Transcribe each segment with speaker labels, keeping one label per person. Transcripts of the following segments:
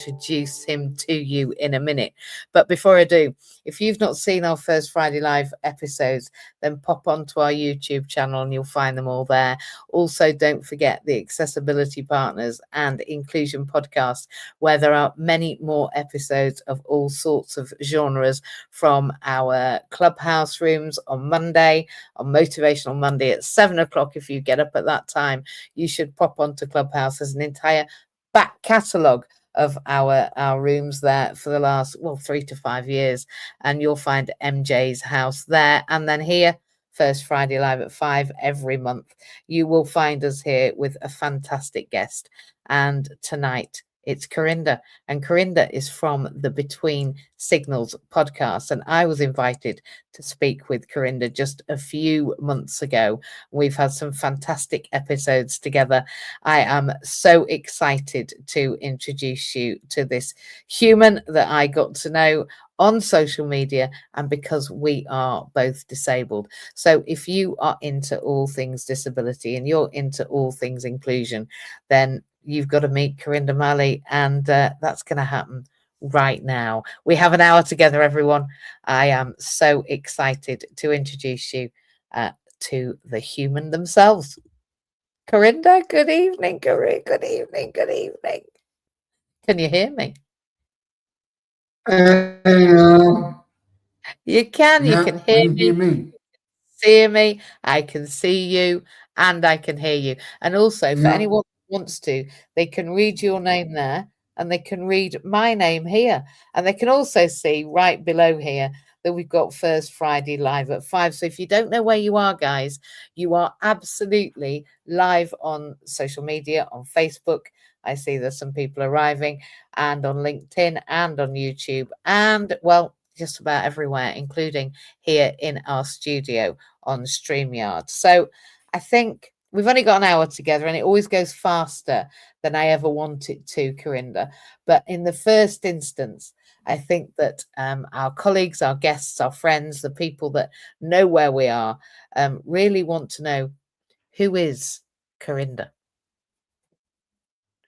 Speaker 1: introduce him to you in a minute. But before I do, if you've not seen our first Friday Live episodes, then pop onto our YouTube channel and you'll find them all there. Also, don't forget the Accessibility Partners and Inclusion Podcast, where there are many more episodes of all sorts of genres from our clubhouse rooms on Monday, on Motivational Monday at 7 o'clock. If you get up at that time, you should pop onto Clubhouse. There's an entire back catalogue of our rooms there for the last 3 to 5 years, and you'll find MJ's house there. And then here, first Friday Live at 5 every month, you will find us here with a fantastic guest. And tonight it's Carinder, and Carinder is from the Between Signals podcast, and I was invited to speak with Carinder just a few months ago. We've had some fantastic episodes together. I am so excited to introduce you to this human that I got to know on social media, and because we are both disabled. So if you are into all things disability and you're into all things inclusion, then you've got to meet Carinder Mahli, and that's going to happen right now. We have an hour together, everyone. I am so excited to introduce you to the human themselves. Carinder, good evening, Carinder. Good evening, good evening. Can you hear me? You can.
Speaker 2: Yeah,
Speaker 1: you can hear
Speaker 2: hear
Speaker 1: me.
Speaker 2: me.
Speaker 1: See me. I can see you, and I can hear you. And also, for anyone who wants to, they can read your name there, and they can read my name here, and they can also see right below here that we've got First Friday Live at 5. So if you don't know where you are, guys, you are absolutely live on social media, on Facebook. I see there's some people arriving, and on LinkedIn and on YouTube, and just about everywhere, including here in our studio on StreamYard. So I think we've only got an hour together, and it always goes faster than I ever want it to, Carinder. But in the first instance, I think that our colleagues, our guests, our friends, the people that know where we are, really want to know, who is Carinder?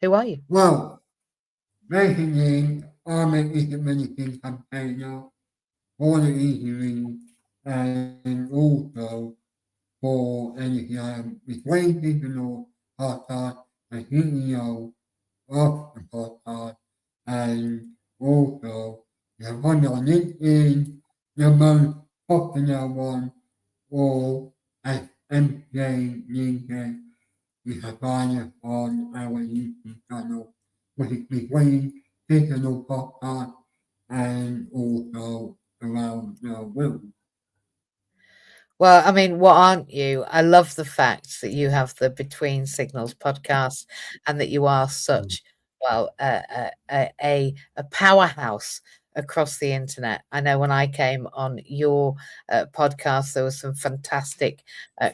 Speaker 1: Who are you?
Speaker 2: Well, basically, I'm a disability campaigner for the easily and also for anything between digital podcast and CEO of the podcast, and also the one on LinkedIn, the most popular one, or as MJ Lincoln. We have find on our YouTube channel, which is between digital podcast and also around the world.
Speaker 1: Well, I mean, what aren't you? I love the fact that you have the Between Signals podcast, and that you are such, a powerhouse across the internet. I know when I came on your podcast, there were some fantastic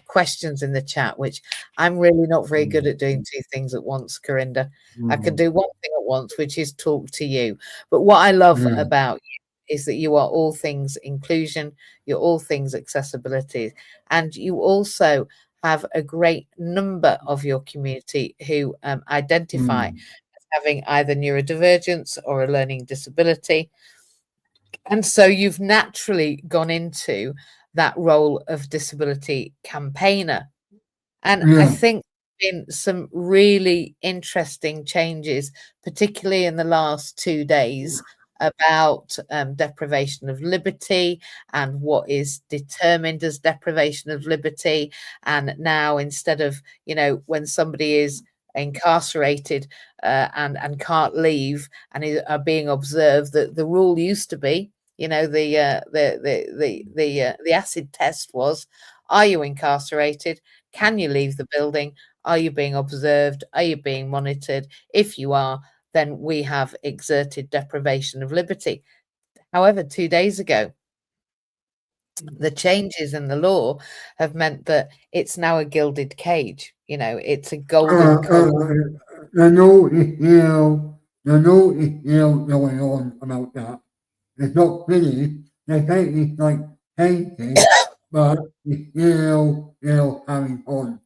Speaker 1: questions in the chat, which I'm really not very good at doing two things at once, Carinder. I can do one thing at once, which is talk to you. But what I love about you is that you are all things inclusion, you're all things accessibility, and you also have a great number of your community who identify as having either neurodivergence or a learning disability. And so you've naturally gone into that role of disability campaigner. And I think been some really interesting changes, particularly in the last 2 days, about deprivation of liberty and what is determined as deprivation of liberty. And now, instead of, when somebody is incarcerated and can't leave and are being observed, that the rule used to be, the acid test was, are you incarcerated? Can you leave the building? Are you being observed? Are you being monitored? If you are, then we have exerted deprivation of liberty. However, 2 days ago, the changes in the law have meant that it's now a gilded cage. It's a golden collar.
Speaker 2: The law is still going on about that. It's not finished. They say it's like painted, but it's still carrying on.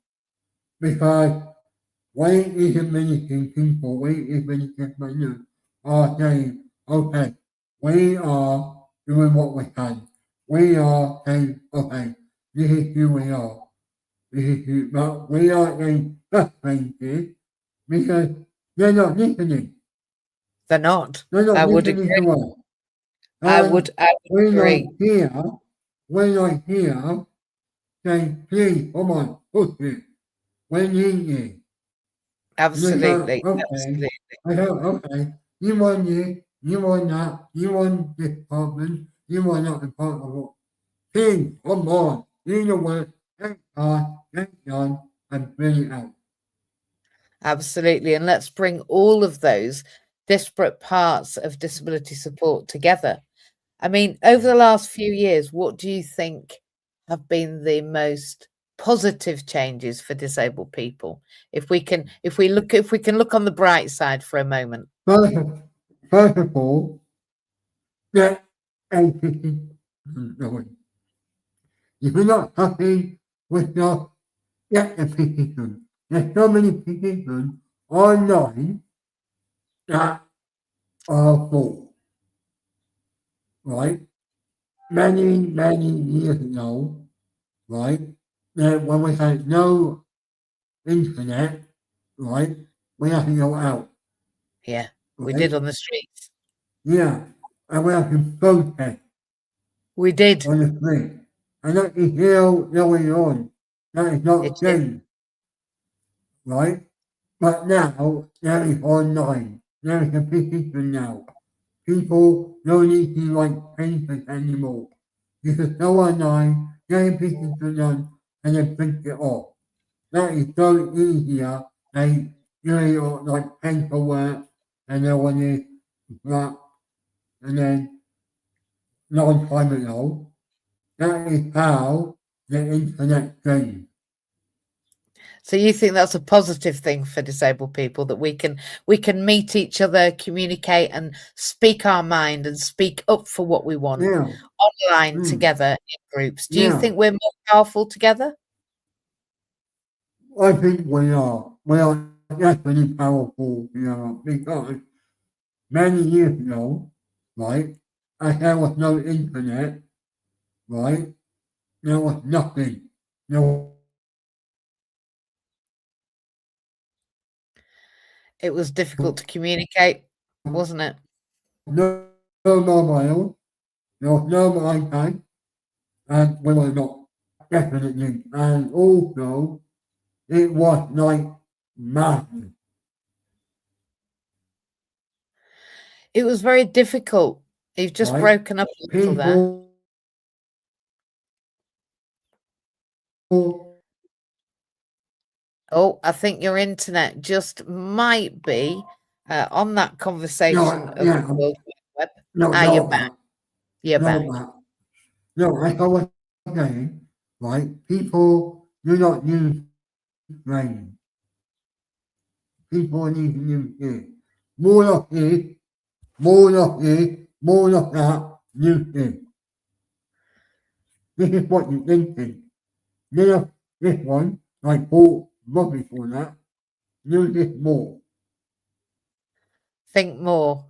Speaker 2: Because when disability people, when disability minors are saying, okay, we are doing what we can. We are saying, okay, this is who we are. This is who, but we are getting frustrated because they're not listening.
Speaker 1: They're not.
Speaker 2: They're not
Speaker 1: I would
Speaker 2: listening
Speaker 1: agree.
Speaker 2: to us.
Speaker 1: I would.
Speaker 2: And
Speaker 1: I would
Speaker 2: we're
Speaker 1: agree.
Speaker 2: not here, we're not here saying, please, come on, push it. We need you. And they go,
Speaker 1: Absolutely.
Speaker 2: okay.
Speaker 1: Absolutely.
Speaker 2: I go, okay. You want this, you want that, you want this problem, you want that department. Please, come on. Do the work, get done, and bring it out.
Speaker 1: Absolutely. And let's bring all of those disparate parts of disability support together. I mean, over the last few years, what do you think have been the most positive changes for disabled people? If we can look on the bright side for a moment.
Speaker 2: First of, first of all, get everything going. If you're not happy with your get the petition. There's so many petitions online that are full, right? Many years ago, right? That when we had no internet, right? We had to go out,
Speaker 1: Yeah, we did
Speaker 2: right?
Speaker 1: on the streets.
Speaker 2: Yeah. And we had to protest
Speaker 1: We did.
Speaker 2: on the street. And that is still going on. That is
Speaker 1: It
Speaker 2: not
Speaker 1: is.
Speaker 2: changed, right? But now, there is online. There is a petition now. People don't need to like papers anymore. You can go online, get a petition done, and then print it off. That is so easier than doing like paperwork and then when you that and then long time ago. That is how the internet changed.
Speaker 1: So you think that's a positive thing for disabled people that we can meet each other, communicate and speak our mind and speak up for what we want
Speaker 2: Yeah,
Speaker 1: online
Speaker 2: mm,
Speaker 1: together in groups. Do you
Speaker 2: yeah.
Speaker 1: think we're more powerful together?
Speaker 2: I think we are. We are definitely powerful, because many years ago, right, as there was no internet, right, there was nothing. There was
Speaker 1: It was difficult to communicate, wasn't it?
Speaker 2: no mobile, there was no iPad, and we were not definitely. And also, it was like madness.
Speaker 1: It was very difficult. You've just
Speaker 2: Right?
Speaker 1: broken up a little there.
Speaker 2: People
Speaker 1: Oh, I think your internet just might be on that conversation
Speaker 2: no,
Speaker 1: of the
Speaker 2: yeah,
Speaker 1: World Wide Web.
Speaker 2: no,
Speaker 1: Ah, you're
Speaker 2: no,
Speaker 1: back.
Speaker 2: that,
Speaker 1: You're
Speaker 2: no,
Speaker 1: back.
Speaker 2: that. No, like I was saying, right? People do not use brain. People need to use it. More of it, more of it, more of that, use it. This is what you're thinking. This one, like Paul Robbie for that, use it more.
Speaker 1: Think more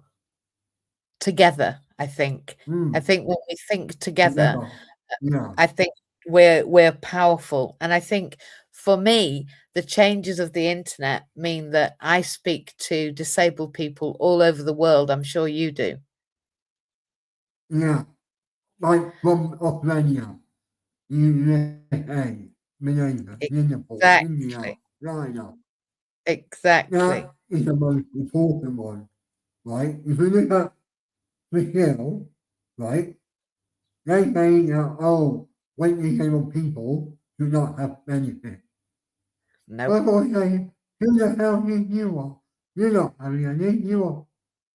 Speaker 1: together, I think. I
Speaker 2: Mm,
Speaker 1: think when we think together,
Speaker 2: together. Yeah,
Speaker 1: I think we're powerful. And I think for me, the changes of the internet mean that I speak to disabled people all over the world. I'm sure you do.
Speaker 2: yeah. Like from Australia, USA, Malaysia, Singapore, India,
Speaker 1: Exactly.
Speaker 2: China.
Speaker 1: Exactly.
Speaker 2: That is the most important one, right? If you look at Brazil, right, they say that, oh, when disabled people do not have benefits.
Speaker 1: Nope.
Speaker 2: But I say, who the hell think you are? You're not having any, you are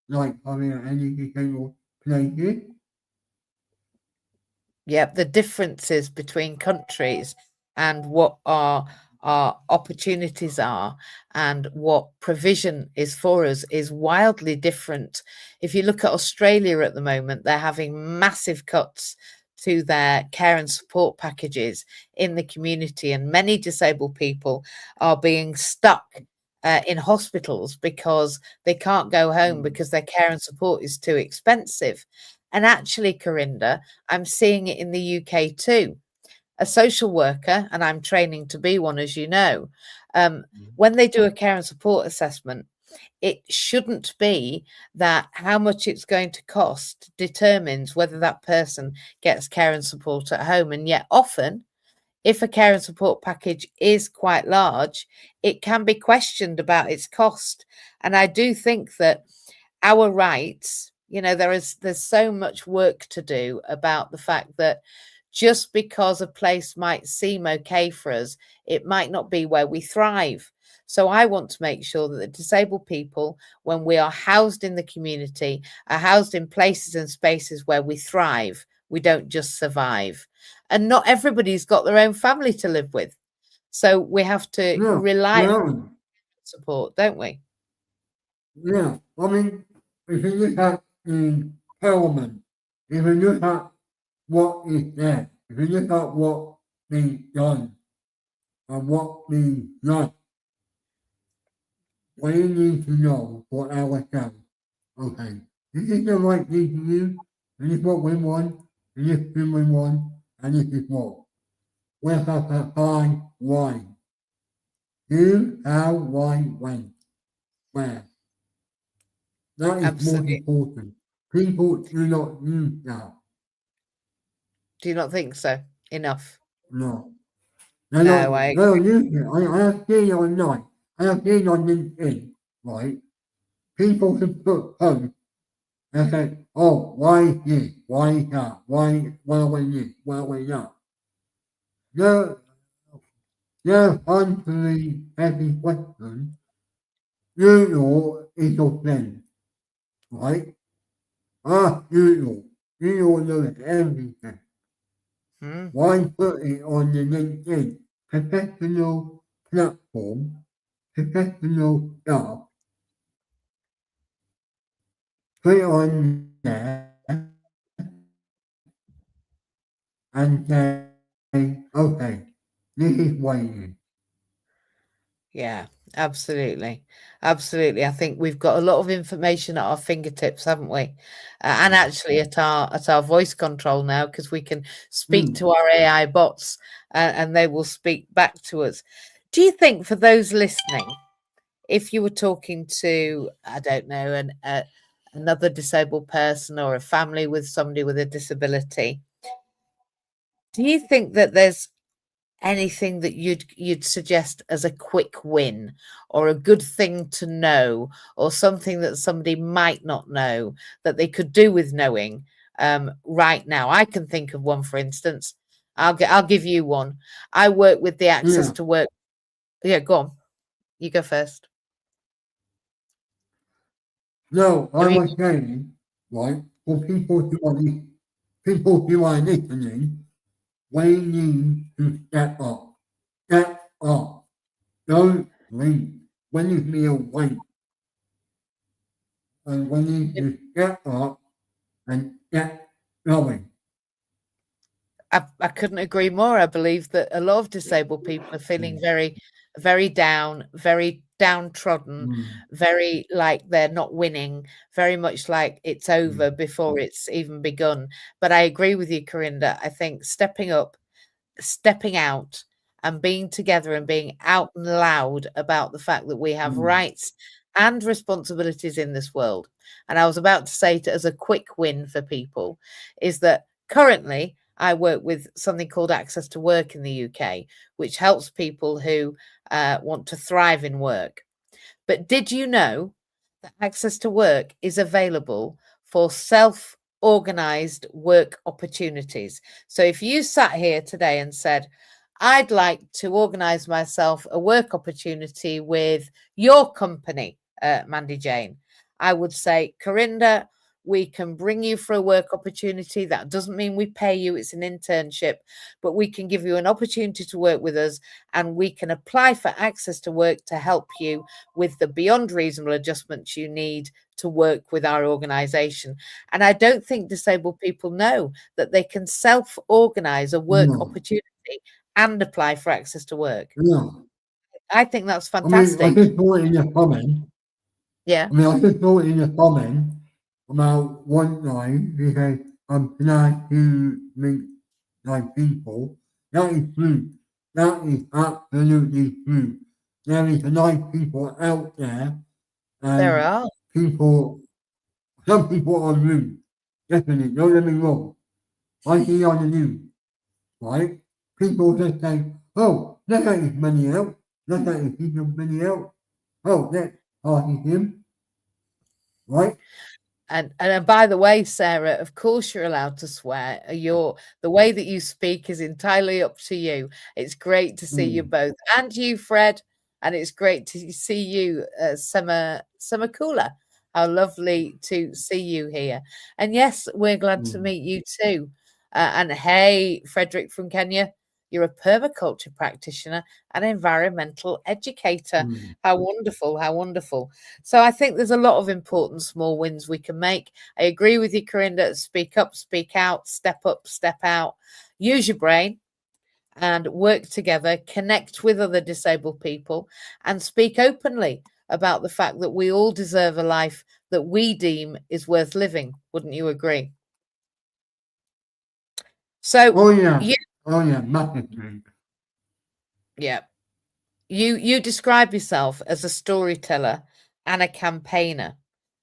Speaker 2: like having any disabled places.
Speaker 1: Yep, the differences between countries and what our opportunities are and what provision is for us is wildly different. If you look at Australia at the moment, they're having massive cuts to their care and support packages in the community, and many disabled people are being stuck in hospitals because they can't go home
Speaker 2: mm,
Speaker 1: because their care and support is too expensive. And actually, Carinder, I'm seeing it in the UK too. A social worker, and I'm training to be one, as you know,
Speaker 2: mm,
Speaker 1: when they do a care and support assessment, it shouldn't be that how much it's going to cost determines whether that person gets care and support at home. And yet, often, if a care and support package is quite large, it can be questioned about its cost. And I do think that our rights, there's so much work to do about the fact that just because a place might seem okay for us, it might not be where we thrive. So I want to make sure that the disabled people, when we are housed in the community, are housed in places and spaces where we thrive. We don't just survive. And not everybody's got their own family to live with. So we have to
Speaker 2: yeah,
Speaker 1: rely on
Speaker 2: yeah,
Speaker 1: support, don't we?
Speaker 2: yeah. I mean, if you look at the Parliament, if you look at what is there, if you look at what being done and what being done, we need to know for ourselves. Okay, this is the right thing to do, and this is what we want, and this is what we want, and this is what. We have to find why. Who, how, why, when, where. That is more
Speaker 1: Absolutely.
Speaker 2: important. People do not use that.
Speaker 1: Do you not think so? Enough.
Speaker 2: No.
Speaker 1: No, I
Speaker 2: They don't use it. I have seen it online. I have seen it on LinkedIn, right? People can put posts and say, oh, why is this? Why is that? Why are we this? Why are we that? They're, they're answering every question. You know is your friend, right? You know knows everything.
Speaker 1: hmm,
Speaker 2: Why put it on the LinkedIn professional platform, professional stuff, put it on there and say, okay, this is waiting.
Speaker 1: yeah, absolutely. Absolutely. I think we've got a lot of information at our fingertips, haven't we? And
Speaker 2: Mm.
Speaker 1: actually at our voice control now, because we can speak
Speaker 2: Mm.
Speaker 1: to our AI bots and they will speak back to us. Do you think for those listening, if you were talking to, I don't know, another disabled person or a family with somebody with a disability, do you think that there's anything that you'd suggest as a quick win or a good thing to know or something that somebody might not know that they could do with knowing right now? I can think of one, for instance. I'll give you one. I work with the access
Speaker 2: Yeah,
Speaker 1: to work. Yeah, go on. You go first.
Speaker 2: no, I
Speaker 1: Have you
Speaker 2: was saying, right, for people who are listening, we need to step up. Step up. Don't wait. When you feel wait, and we need to step up and get going.
Speaker 1: I couldn't agree more. I believe that a lot of disabled people are feeling
Speaker 2: Mm.
Speaker 1: very, very down, very downtrodden,
Speaker 2: Mm.
Speaker 1: very like they're not winning, very much like it's
Speaker 2: Mm.
Speaker 1: over before it's even begun. But I agree with you, Corinda. I think stepping up, stepping out, and being together and being out and loud about the fact that we have
Speaker 2: Mm.
Speaker 1: rights and responsibilities in this world. And I was about to say to, as a quick win for people is that currently I work with something called Access to Work in the UK, which helps people who want to thrive in work. But did you know that Access to Work is available for self organized work opportunities? So if you sat here today and said, I'd like to organize myself a work opportunity with your company, Mandy Jane, I would say, Corinda, we can bring you for a work opportunity. That doesn't mean we pay you, it's an internship, but we can give you an opportunity to work with us and we can apply for access to work to help you with the beyond reasonable adjustments you need to work with our organization. And I don't think disabled people know that they can self organize a work
Speaker 2: No,
Speaker 1: opportunity and apply for access to work.
Speaker 2: no.
Speaker 1: I think that's
Speaker 2: I mean, I
Speaker 1: fantastic.
Speaker 2: just saw it in the comment.
Speaker 1: Yeah,
Speaker 2: I mean, I just saw it in the comment about one line. He said, "I'm glad to meet like people." That is true. That is absolutely true. There is a lot of people out there,
Speaker 1: there
Speaker 2: and
Speaker 1: are.
Speaker 2: people, some people are rude. Definitely, don't get me wrong. I see on the news, right? People just say, "Oh, look at his money out. Look at his money out. Oh, that's party him," right?
Speaker 1: And by the way, Sarah, of course you're allowed to swear. The way that you speak is entirely up to you. It's great to see you
Speaker 2: Mm,
Speaker 1: both, and you, Fred, and it's great to see you, Summer Cooler. How lovely to see you here. And yes, we're glad to
Speaker 2: mm,
Speaker 1: meet you too. And hey, Frederick from Kenya, you're a permaculture practitioner and environmental educator.
Speaker 2: mm,
Speaker 1: How wonderful! How wonderful! So I think there's a lot of important small wins we can make. I agree with you, Carinder. Speak up, speak out, step out. Use your brain and work together, connect with other disabled people, and speak openly about the fact that we all deserve a life that we deem is worth living. Wouldn't you agree? So,
Speaker 2: oh yeah,
Speaker 1: yeah,
Speaker 2: oh yeah, massively.
Speaker 1: yeah. You describe yourself as a storyteller and a campaigner.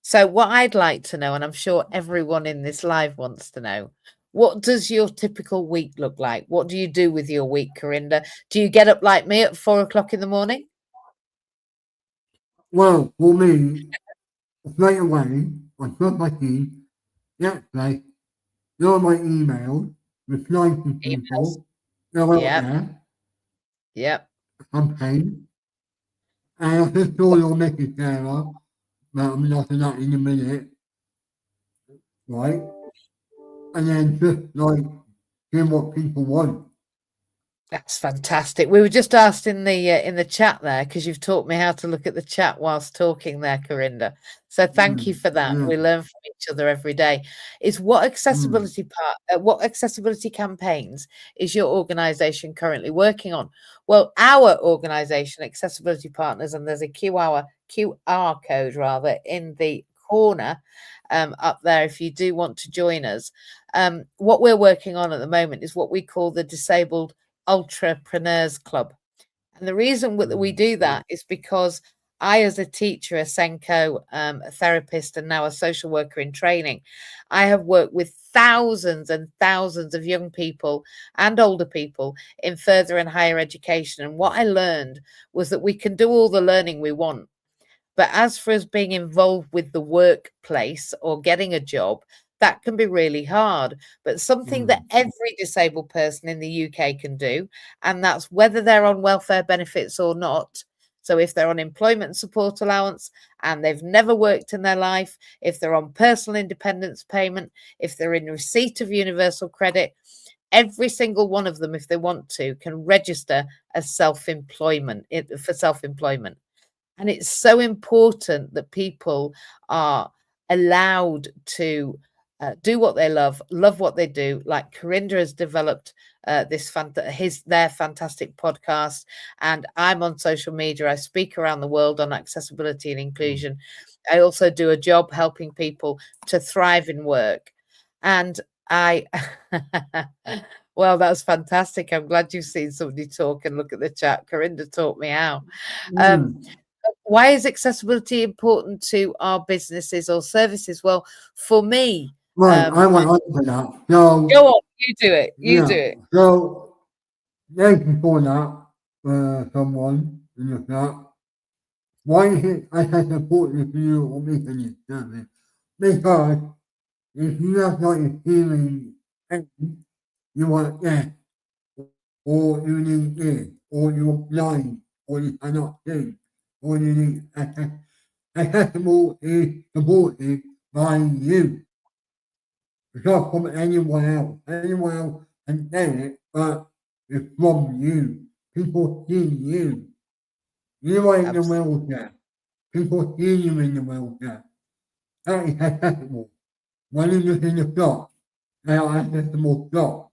Speaker 1: So what I'd like to know, and I'm sure everyone in this live wants to know, what does your typical week look like? What do you do with your week, Corinda? Do you get up like me at 4 o'clock in the morning?
Speaker 2: Well, for me, straight away, I brush my teeth, get dressed, go on my email, reply to
Speaker 1: Emails.
Speaker 2: people, go out
Speaker 1: Yep.
Speaker 2: there,
Speaker 1: Yep.
Speaker 2: campaign, and I just saw your message, Sarah, but I'm not in that in a minute, right? And then just like hear what people want.
Speaker 1: That's fantastic. We were just asked in the chat there because you've taught me how to look at the chat whilst talking there, Corinda. So thank you
Speaker 2: Mm,
Speaker 1: for that.
Speaker 2: yeah,
Speaker 1: We learn from each other every day. Is
Speaker 2: mm,
Speaker 1: what accessibility campaigns is your organisation currently working on? Well, our organisation, Accessibility Partners, and there's a QR code rather in the corner up there if you do want to join us. What we're working on at the moment is what we call the Disabled Ultrapreneurs Club. And the reason that we
Speaker 2: mm,
Speaker 1: do that is because I, as a teacher, a Senko, a therapist, and now a social worker in training, I have worked with thousands and thousands of young people and older people in further and higher education. And what I learned was that we can do all the learning we want. But as for us being involved with the workplace or getting a job, that can be really hard. But something that
Speaker 2: mm,
Speaker 1: every disabled person in the UK can do, and that's whether they're on welfare benefits or not. So if they're on employment support allowance and they've never worked in their life, if they're on personal independence payment, if they're in receipt of universal credit, every single one of them, if they want to, can register as self-employment for self-employment. And it's so important that people are allowed to do what they love what they do. Like Carinder has developed their fantastic podcast, and I'm on social media. I speak around the world on accessibility and
Speaker 2: mm,
Speaker 1: inclusion. I also do a job helping people to thrive in work, and I. Well, that's fantastic. I'm glad you've seen somebody talk and look at the chat. Carinder taught me how. Um,
Speaker 2: mm.
Speaker 1: why is accessibility important to our businesses or services? Well, for me,
Speaker 2: Right, I
Speaker 1: and
Speaker 2: want to answer that.
Speaker 1: go
Speaker 2: So,
Speaker 1: on, you do it, you do
Speaker 2: yeah,
Speaker 1: it.
Speaker 2: so thank you for that, someone in the chat. Why is it I have important for you or making it service? Because if you have not a hearing aid, you are deaf, or you need ear, or you're blind, or you cannot see, or you need accessible is supported by you. It's not from anyone else. Anyone else can say it, but it's from you. People see you. You are in the
Speaker 1: Abs-
Speaker 2: wheelchair. People see you in the wheelchair. That is accessible. When you look in the shop, they are accessible shop.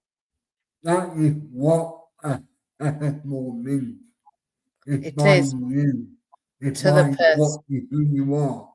Speaker 2: That is what accessible means. It's
Speaker 1: It
Speaker 2: by
Speaker 1: is
Speaker 2: you. It's
Speaker 1: to the
Speaker 2: by
Speaker 1: person.
Speaker 2: what you, who you are.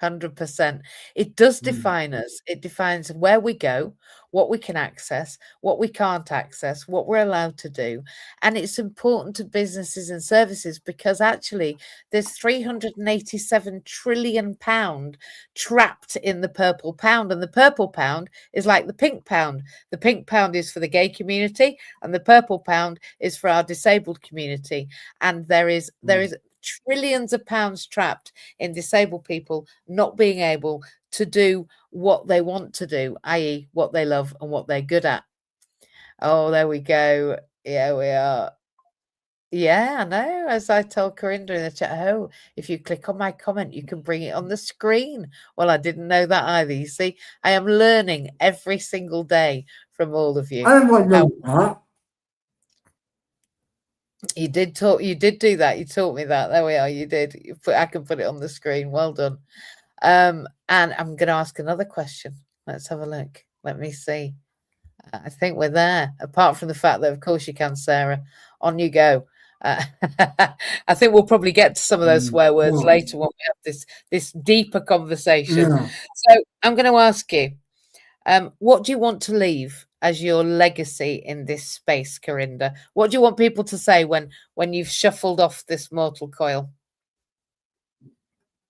Speaker 1: 100%. It does
Speaker 2: Mm.
Speaker 1: define us. It defines where we go, what we can access, what we can't access, what we're allowed to do. And it's important to businesses and services because actually there's 387 trillion pound trapped in the purple pound. And the purple pound is like the pink pound. The pink pound is for the gay community and the purple pound is for our disabled community. And there is trillions of pounds trapped in disabled people not being able to do what they want to do, i.e., what they love and what they're good at. Oh, there we go. Yeah, we are. Yeah, I know. As I told Carinder in the chat, oh, if you click on my comment, you can bring it on the screen. Well, I didn't know that either. You see, I am learning every single day from all of you.
Speaker 2: I don't
Speaker 1: How
Speaker 2: know that.
Speaker 1: you did do that. You taught me that. There we are. You did. I can put it on the screen. Well done. And I'm going to ask another question. Let's have a look. Let me see. I think we're there. Apart from the fact that, of course, you can, Sarah. On you go. Uh, I think we'll probably get to some of those swear words
Speaker 2: Well,
Speaker 1: later when we have this deeper conversation.
Speaker 2: yeah.
Speaker 1: So I'm going to ask you, what do you want to leave as your legacy in this space, Carinder? What do you want people to say when you've shuffled off this mortal coil?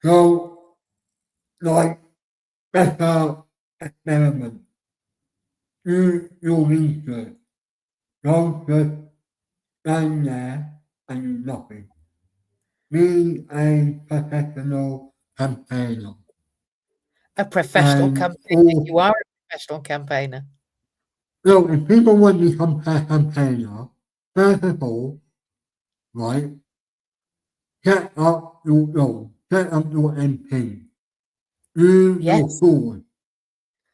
Speaker 2: So, like, better experiment. Do your research. Don't just stand there and do nothing. Be a professional campaigner.
Speaker 1: A professional
Speaker 2: And
Speaker 1: campaigner. You
Speaker 2: all,
Speaker 1: are a professional campaigner.
Speaker 2: so if people want to become a campaigner, first of all, right, set up your goal, set up your MP, do your
Speaker 1: Yes.
Speaker 2: forward,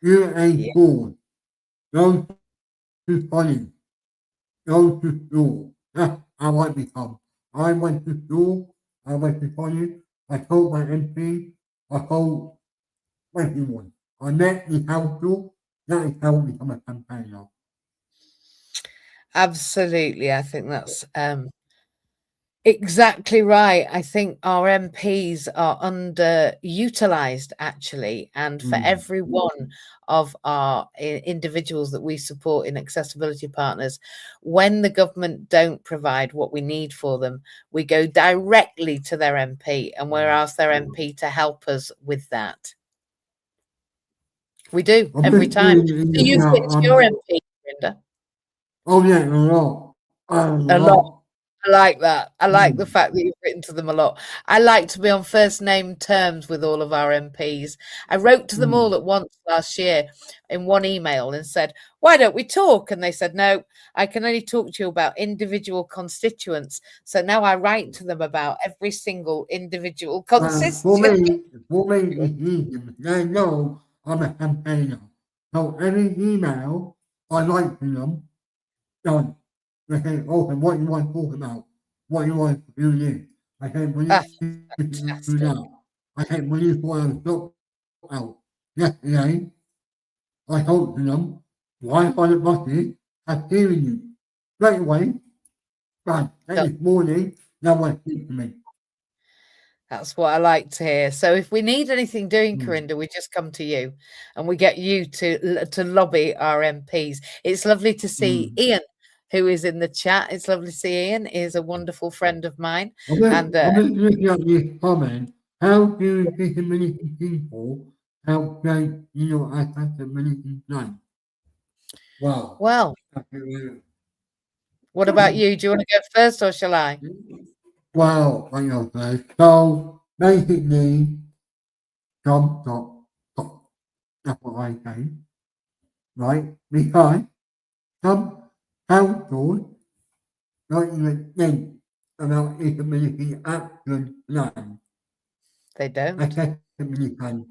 Speaker 2: do a
Speaker 1: Yeah.
Speaker 2: forward, go to funny, go to school. That's how I become. I went to school, I went to college, I told my MP, I told everyone. I met the council, that is how I become a campaigner.
Speaker 1: Absolutely. I think that's exactly right. I think our MPs are underutilized actually. And for
Speaker 2: Mm.
Speaker 1: every one of our individuals that we support in accessibility partners, when the government don't provide what we need for them, we go directly to their MP and we ask their MP to help us with that. We do
Speaker 2: I'm
Speaker 1: every
Speaker 2: just
Speaker 1: time.
Speaker 2: doing in
Speaker 1: So
Speaker 2: the
Speaker 1: you've
Speaker 2: now,
Speaker 1: written to your MP, Linda,
Speaker 2: oh yeah, a lot. A
Speaker 1: a lot.
Speaker 2: lot.
Speaker 1: I like that. I like the
Speaker 2: Mm.
Speaker 1: fact that you've written to them a lot. I like to be on first name terms with all of our MPs. I wrote to them all
Speaker 2: Mm.
Speaker 1: at once last year in one email and said, why don't we talk? And they said, no, I can only talk to you about individual constituents. So now I write to them about every single individual
Speaker 2: For
Speaker 1: constituent.
Speaker 2: me, it's easy. They know I'm a campaigner. So every email I write to them, done. They say, okay, what you want to talk about? What you want to do this? I say, we
Speaker 1: Ah,
Speaker 2: need to do
Speaker 1: fantastic.
Speaker 2: that. I say, we need to sort out. Yesterday, I told to them, why are the buses have hearing you? Straight away, right, and this morning, no one speaks to me.
Speaker 1: That's what I like to hear. So if we need anything doing,
Speaker 2: Mm.
Speaker 1: Carinder, we just come to you and we get you to lobby our MPs. It's lovely to see
Speaker 2: Mm.
Speaker 1: Ian, who is in the chat. It's lovely to see Ian. He is a wonderful friend of mine. And
Speaker 2: I'm just looking at this comment. How do disability people help shape your accessibility plan? Wow.
Speaker 1: well,
Speaker 2: That's a really-
Speaker 1: what about you? Do you want to go first or shall I?
Speaker 2: Wow, I know that. So basically, stop, stop, stop. That's what I say, right? Because some households don't even think about disability action plan,
Speaker 1: They don't.
Speaker 2: accessibility plan,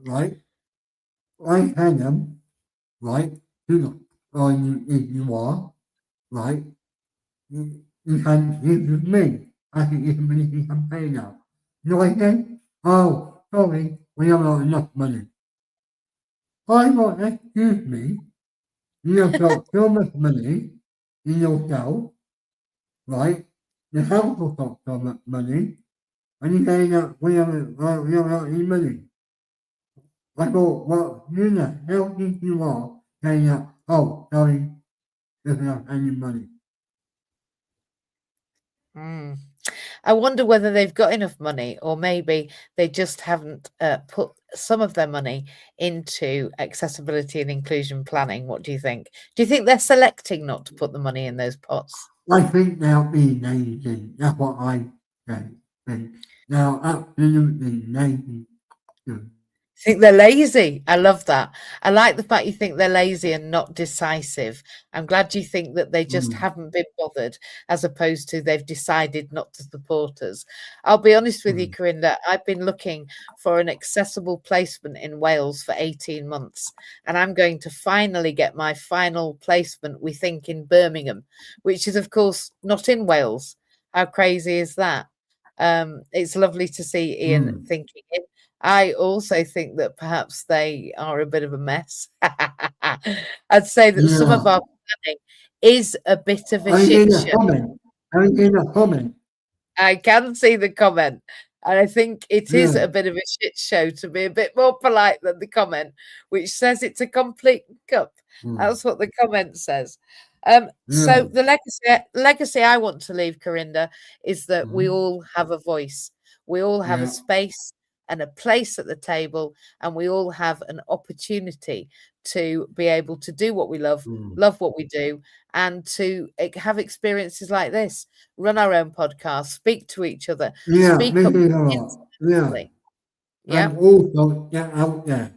Speaker 2: right? I had them, right? Or you, if you are, right? You can use with me as a disability campaigner. No, I said, oh, sorry, we haven't got enough money. I got, excuse me, you have got so much money in yourself, right? the council got some money, and you're saying that we haven't got any money. I thought, well, you know, how did you are saying that, oh, sorry, doesn't have any money.
Speaker 1: Mm. I wonder whether they've got enough money, or maybe they just haven't put some of their money into accessibility and inclusion planning. What do you think? Do you think they're selecting not to put the money in those pots?
Speaker 2: I think they're being lazy. That's what I think. They're absolutely lazy.
Speaker 1: Think they're lazy. I love that. I like the fact you think they're lazy and not decisive. I'm glad you think that they just
Speaker 2: Mm,
Speaker 1: haven't been bothered, as opposed to they've decided not to support us. I'll be honest with you,
Speaker 2: mm,
Speaker 1: Carinder, I've been looking for an accessible placement in Wales for 18 months, and I'm going to finally get my final placement, we think, in Birmingham, which is, of course, not in Wales. How crazy is that? It's lovely to see Ian
Speaker 2: mm.
Speaker 1: thinking it. I also think that perhaps they are a bit of a mess. I'd say that some of
Speaker 2: Yeah.
Speaker 1: our planning is a bit of a
Speaker 2: I
Speaker 1: shit
Speaker 2: did a
Speaker 1: show.
Speaker 2: comment. I did a comment.
Speaker 1: I can see the comment. And I think it is
Speaker 2: Yeah.
Speaker 1: a bit of a shit show, to be a bit more polite than the comment, which says it's a complete cup.
Speaker 2: Mm,
Speaker 1: That's what the comment says. So
Speaker 2: yeah.
Speaker 1: the legacy I want to leave, Carinder, is that we
Speaker 2: Mm,
Speaker 1: all have a voice. We all have a
Speaker 2: yeah.
Speaker 1: space and a place at the table, and we all have an opportunity to be able to do what we
Speaker 2: Mm.
Speaker 1: love what we do, and to have experiences like this, run our own podcast, speak to each other,
Speaker 2: Yeah,
Speaker 1: speak
Speaker 2: this
Speaker 1: up
Speaker 2: is a lot. Yeah.
Speaker 1: internationally. Yeah,
Speaker 2: And also get out there.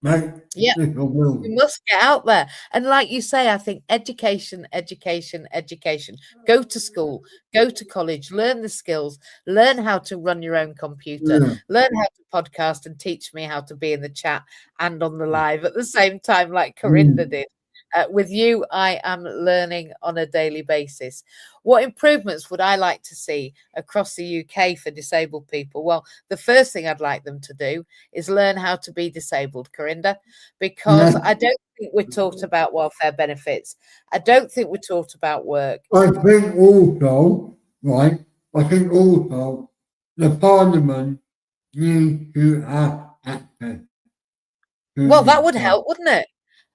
Speaker 2: Make
Speaker 1: yeah.
Speaker 2: this a
Speaker 1: We
Speaker 2: world.
Speaker 1: must get out there. And like you say, I think education, education, education. Go to school, go to college, learn the skills, learn how to run your own computer,
Speaker 2: Yeah.
Speaker 1: learn how to podcast, and teach me how to be in the chat and on the
Speaker 2: Mm,
Speaker 1: live at the same time, like Carinder
Speaker 2: mm.
Speaker 1: did. With you, I am learning on a daily basis. What improvements would I like to see across the UK for disabled people? Well, the first thing I'd like them to do is learn how to be disabled, Carinder, because
Speaker 2: Yeah.
Speaker 1: I don't think we're taught about welfare benefits. I don't think we're taught about work.
Speaker 2: I think also, right, I think also the parliament needs to have access to
Speaker 1: Well,
Speaker 2: this
Speaker 1: that would
Speaker 2: stuff.
Speaker 1: help, wouldn't it?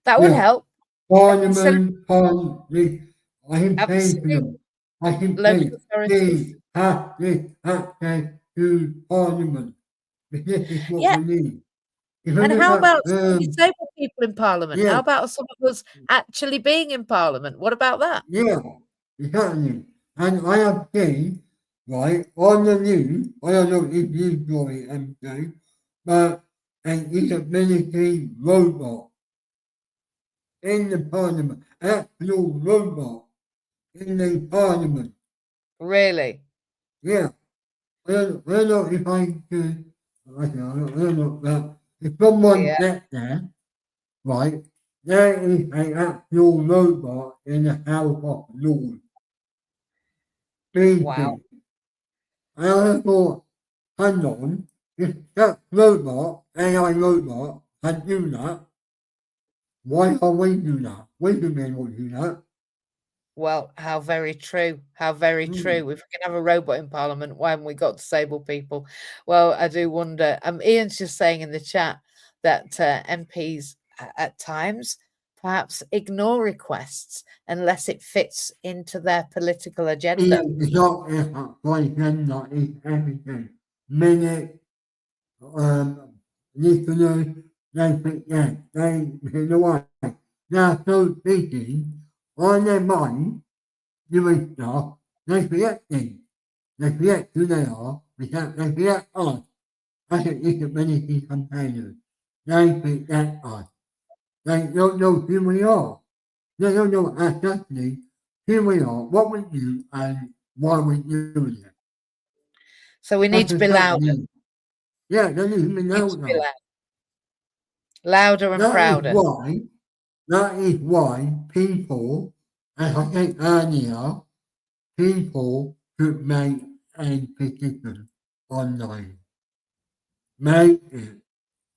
Speaker 1: That would
Speaker 2: Yeah,
Speaker 1: help. Instead of
Speaker 2: parliament, I can say to
Speaker 1: absolute
Speaker 2: them, I can
Speaker 1: local
Speaker 2: say,
Speaker 1: authorities.
Speaker 2: please have this access to parliament. This is what
Speaker 1: Yeah.
Speaker 2: we need. If you
Speaker 1: And
Speaker 2: look
Speaker 1: how
Speaker 2: at,
Speaker 1: about some disabled people in Parliament?
Speaker 2: yeah,
Speaker 1: How about some of us actually being in Parliament? What about that?
Speaker 2: yeah, exactly. And I have seen, right, on the news, I don't know if you saw it, MJ, but an disability robot in the parliament, actual robot in the parliament.
Speaker 1: Really?
Speaker 2: Yeah, I don't know if I could, I don't know that if someone
Speaker 1: Yeah.
Speaker 2: gets there, right, there is an actual robot in the House of Lords.
Speaker 1: Wow.
Speaker 2: Speaking. And I thought, hang on, if that robot, AI robot, can do that, why can't we do that? We should be able to do that.
Speaker 1: Well, how very true. How very
Speaker 2: Mm.
Speaker 1: true. If we can have a robot in Parliament, why haven't we got disabled people? Well, I do wonder. Ian's just saying in the chat that MPs at times perhaps ignore requests unless it fits into their political agenda.
Speaker 2: It's not a agenda, it's everything. Minute, listeners, they forget, they hit away. They're so busy on their mind doing stuff, they forget things. They forget who they are, they forget us as a disability campaigners. They forget us. They don't know who we are. They don't know exactly who we are, what we do, and why we're doing it.
Speaker 1: So we need
Speaker 2: That's
Speaker 1: to be louder.
Speaker 2: exactly, yeah, they need to be
Speaker 1: Need to
Speaker 2: known
Speaker 1: be
Speaker 2: now.
Speaker 1: louder and
Speaker 2: That is
Speaker 1: prouder.
Speaker 2: why, that is why people, as I said earlier, people should make a petition online. Make it.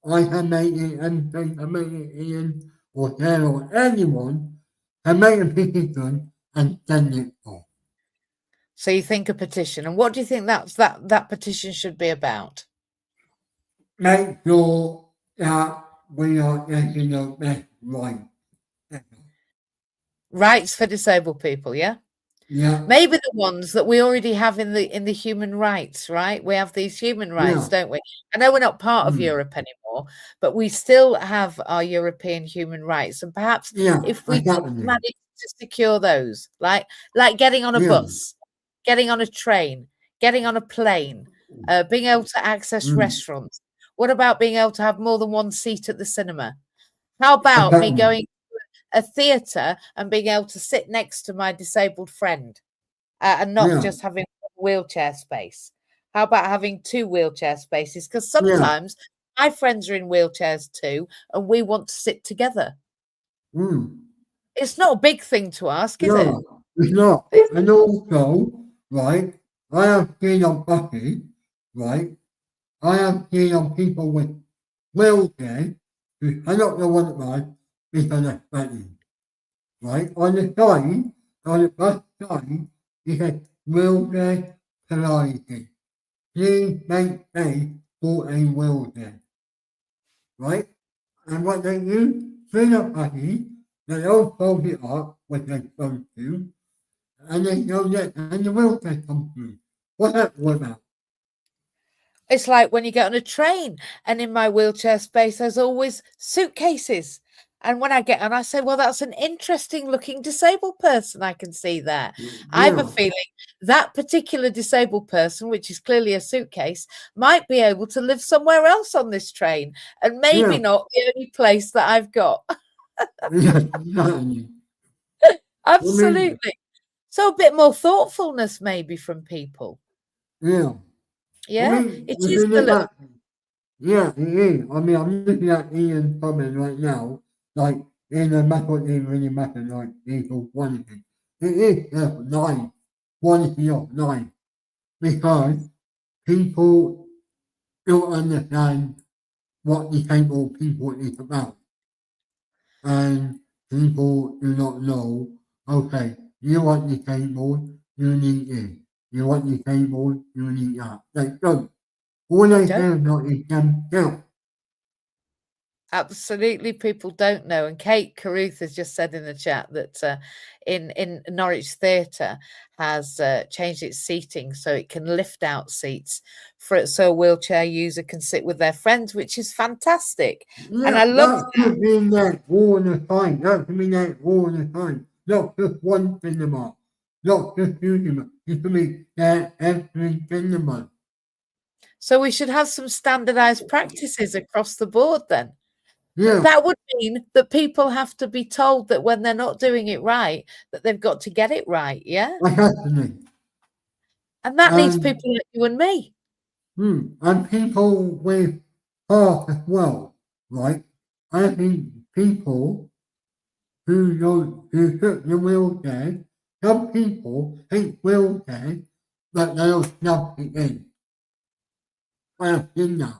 Speaker 2: I can make it, and they can make it Ian or Sarah or anyone can make a petition and send it off.
Speaker 1: So you think a petition, and what do you think that petition should be about?
Speaker 2: Make sure that we are getting the best right.
Speaker 1: Rights for disabled people, yeah?
Speaker 2: Yeah,
Speaker 1: Maybe the ones that we already have in the human rights, right? We have these human rights,
Speaker 2: yeah,
Speaker 1: don't we? I know we're not part of
Speaker 2: mm,
Speaker 1: Europe anymore, but we still have our European human rights. And perhaps
Speaker 2: yeah,
Speaker 1: if we could
Speaker 2: exactly.
Speaker 1: manage to secure those, like getting on a
Speaker 2: Yeah,
Speaker 1: bus, getting on a train, getting on a plane, being able to access
Speaker 2: mm,
Speaker 1: restaurants. What about being able to have more than one seat at the cinema? How about me
Speaker 2: exactly.
Speaker 1: going to a theatre and being able to sit next to my disabled friend? And not
Speaker 2: Yeah,
Speaker 1: just having one wheelchair space. How about having two wheelchair spaces? Because
Speaker 2: yeah,
Speaker 1: sometimes my friends are in wheelchairs too, and we want to sit together.
Speaker 2: mm,
Speaker 1: It's not a big thing to ask, is
Speaker 2: yeah,
Speaker 1: it?
Speaker 2: it's not.
Speaker 1: It's
Speaker 2: And also, right, I have seen on buses, right, I have seen on people with wheelchairs who cannot go on the bus because they're sweating, right? On the bus sign, it says wheelchair priority. Please make space for a wheelchair, right? And what they do, fill up buses, they all fold it up, which they're supposed to, and they go there, and the wheelchair comes through. What's that all about?
Speaker 1: It's like when you get on a train, and in my wheelchair space, there's always suitcases. And when I get on, I say, well, that's an interesting looking disabled person I can see there. I have a
Speaker 2: Yeah,
Speaker 1: feeling that particular disabled person, which is clearly a suitcase, might be able to live somewhere else on this train, and maybe
Speaker 2: yeah,
Speaker 1: not the only place that I've got.
Speaker 2: yeah, exactly. I mean,
Speaker 1: Absolutely. So a bit more thoughtfulness maybe from people.
Speaker 2: yeah. I
Speaker 1: Yeah,
Speaker 2: mean,
Speaker 1: it
Speaker 2: the
Speaker 1: is
Speaker 2: thing
Speaker 1: the
Speaker 2: is
Speaker 1: little
Speaker 2: that, yeah, it is. I mean, I'm looking at Ian's comment right now, like, in a matter of really matter, like, equal quantity. It is level 9, quantity of 9, because people don't understand what disabled people is about. And people do not know, okay, you want disabled, you need this. You want disabled, you need that. They don't. All they
Speaker 1: don't.
Speaker 2: care about is themselves.
Speaker 1: Absolutely, people don't know. And Kate Caruth has just said in the chat that in Norwich Theatre has changed its seating so it can lift out seats for it, so a wheelchair user can sit with their friends, which is fantastic. And
Speaker 2: Yeah,
Speaker 1: I love
Speaker 2: that should be there all the time. That should be there all the time. Not just one cinema. Not just two cinema. It should be there every cinema.
Speaker 1: so we should have some standardized practices across the board then.
Speaker 2: Yeah,
Speaker 1: That would mean that people have to be told that when they're not doing it right, that they've got to get it right. Yeah.
Speaker 2: that has to be.
Speaker 1: And that needs
Speaker 2: And,
Speaker 1: people like you and me.
Speaker 2: and people with heart as well, right? I think people who took the wheelchair, some people hate wheelchairs, but they'll snap it in. I have seen that.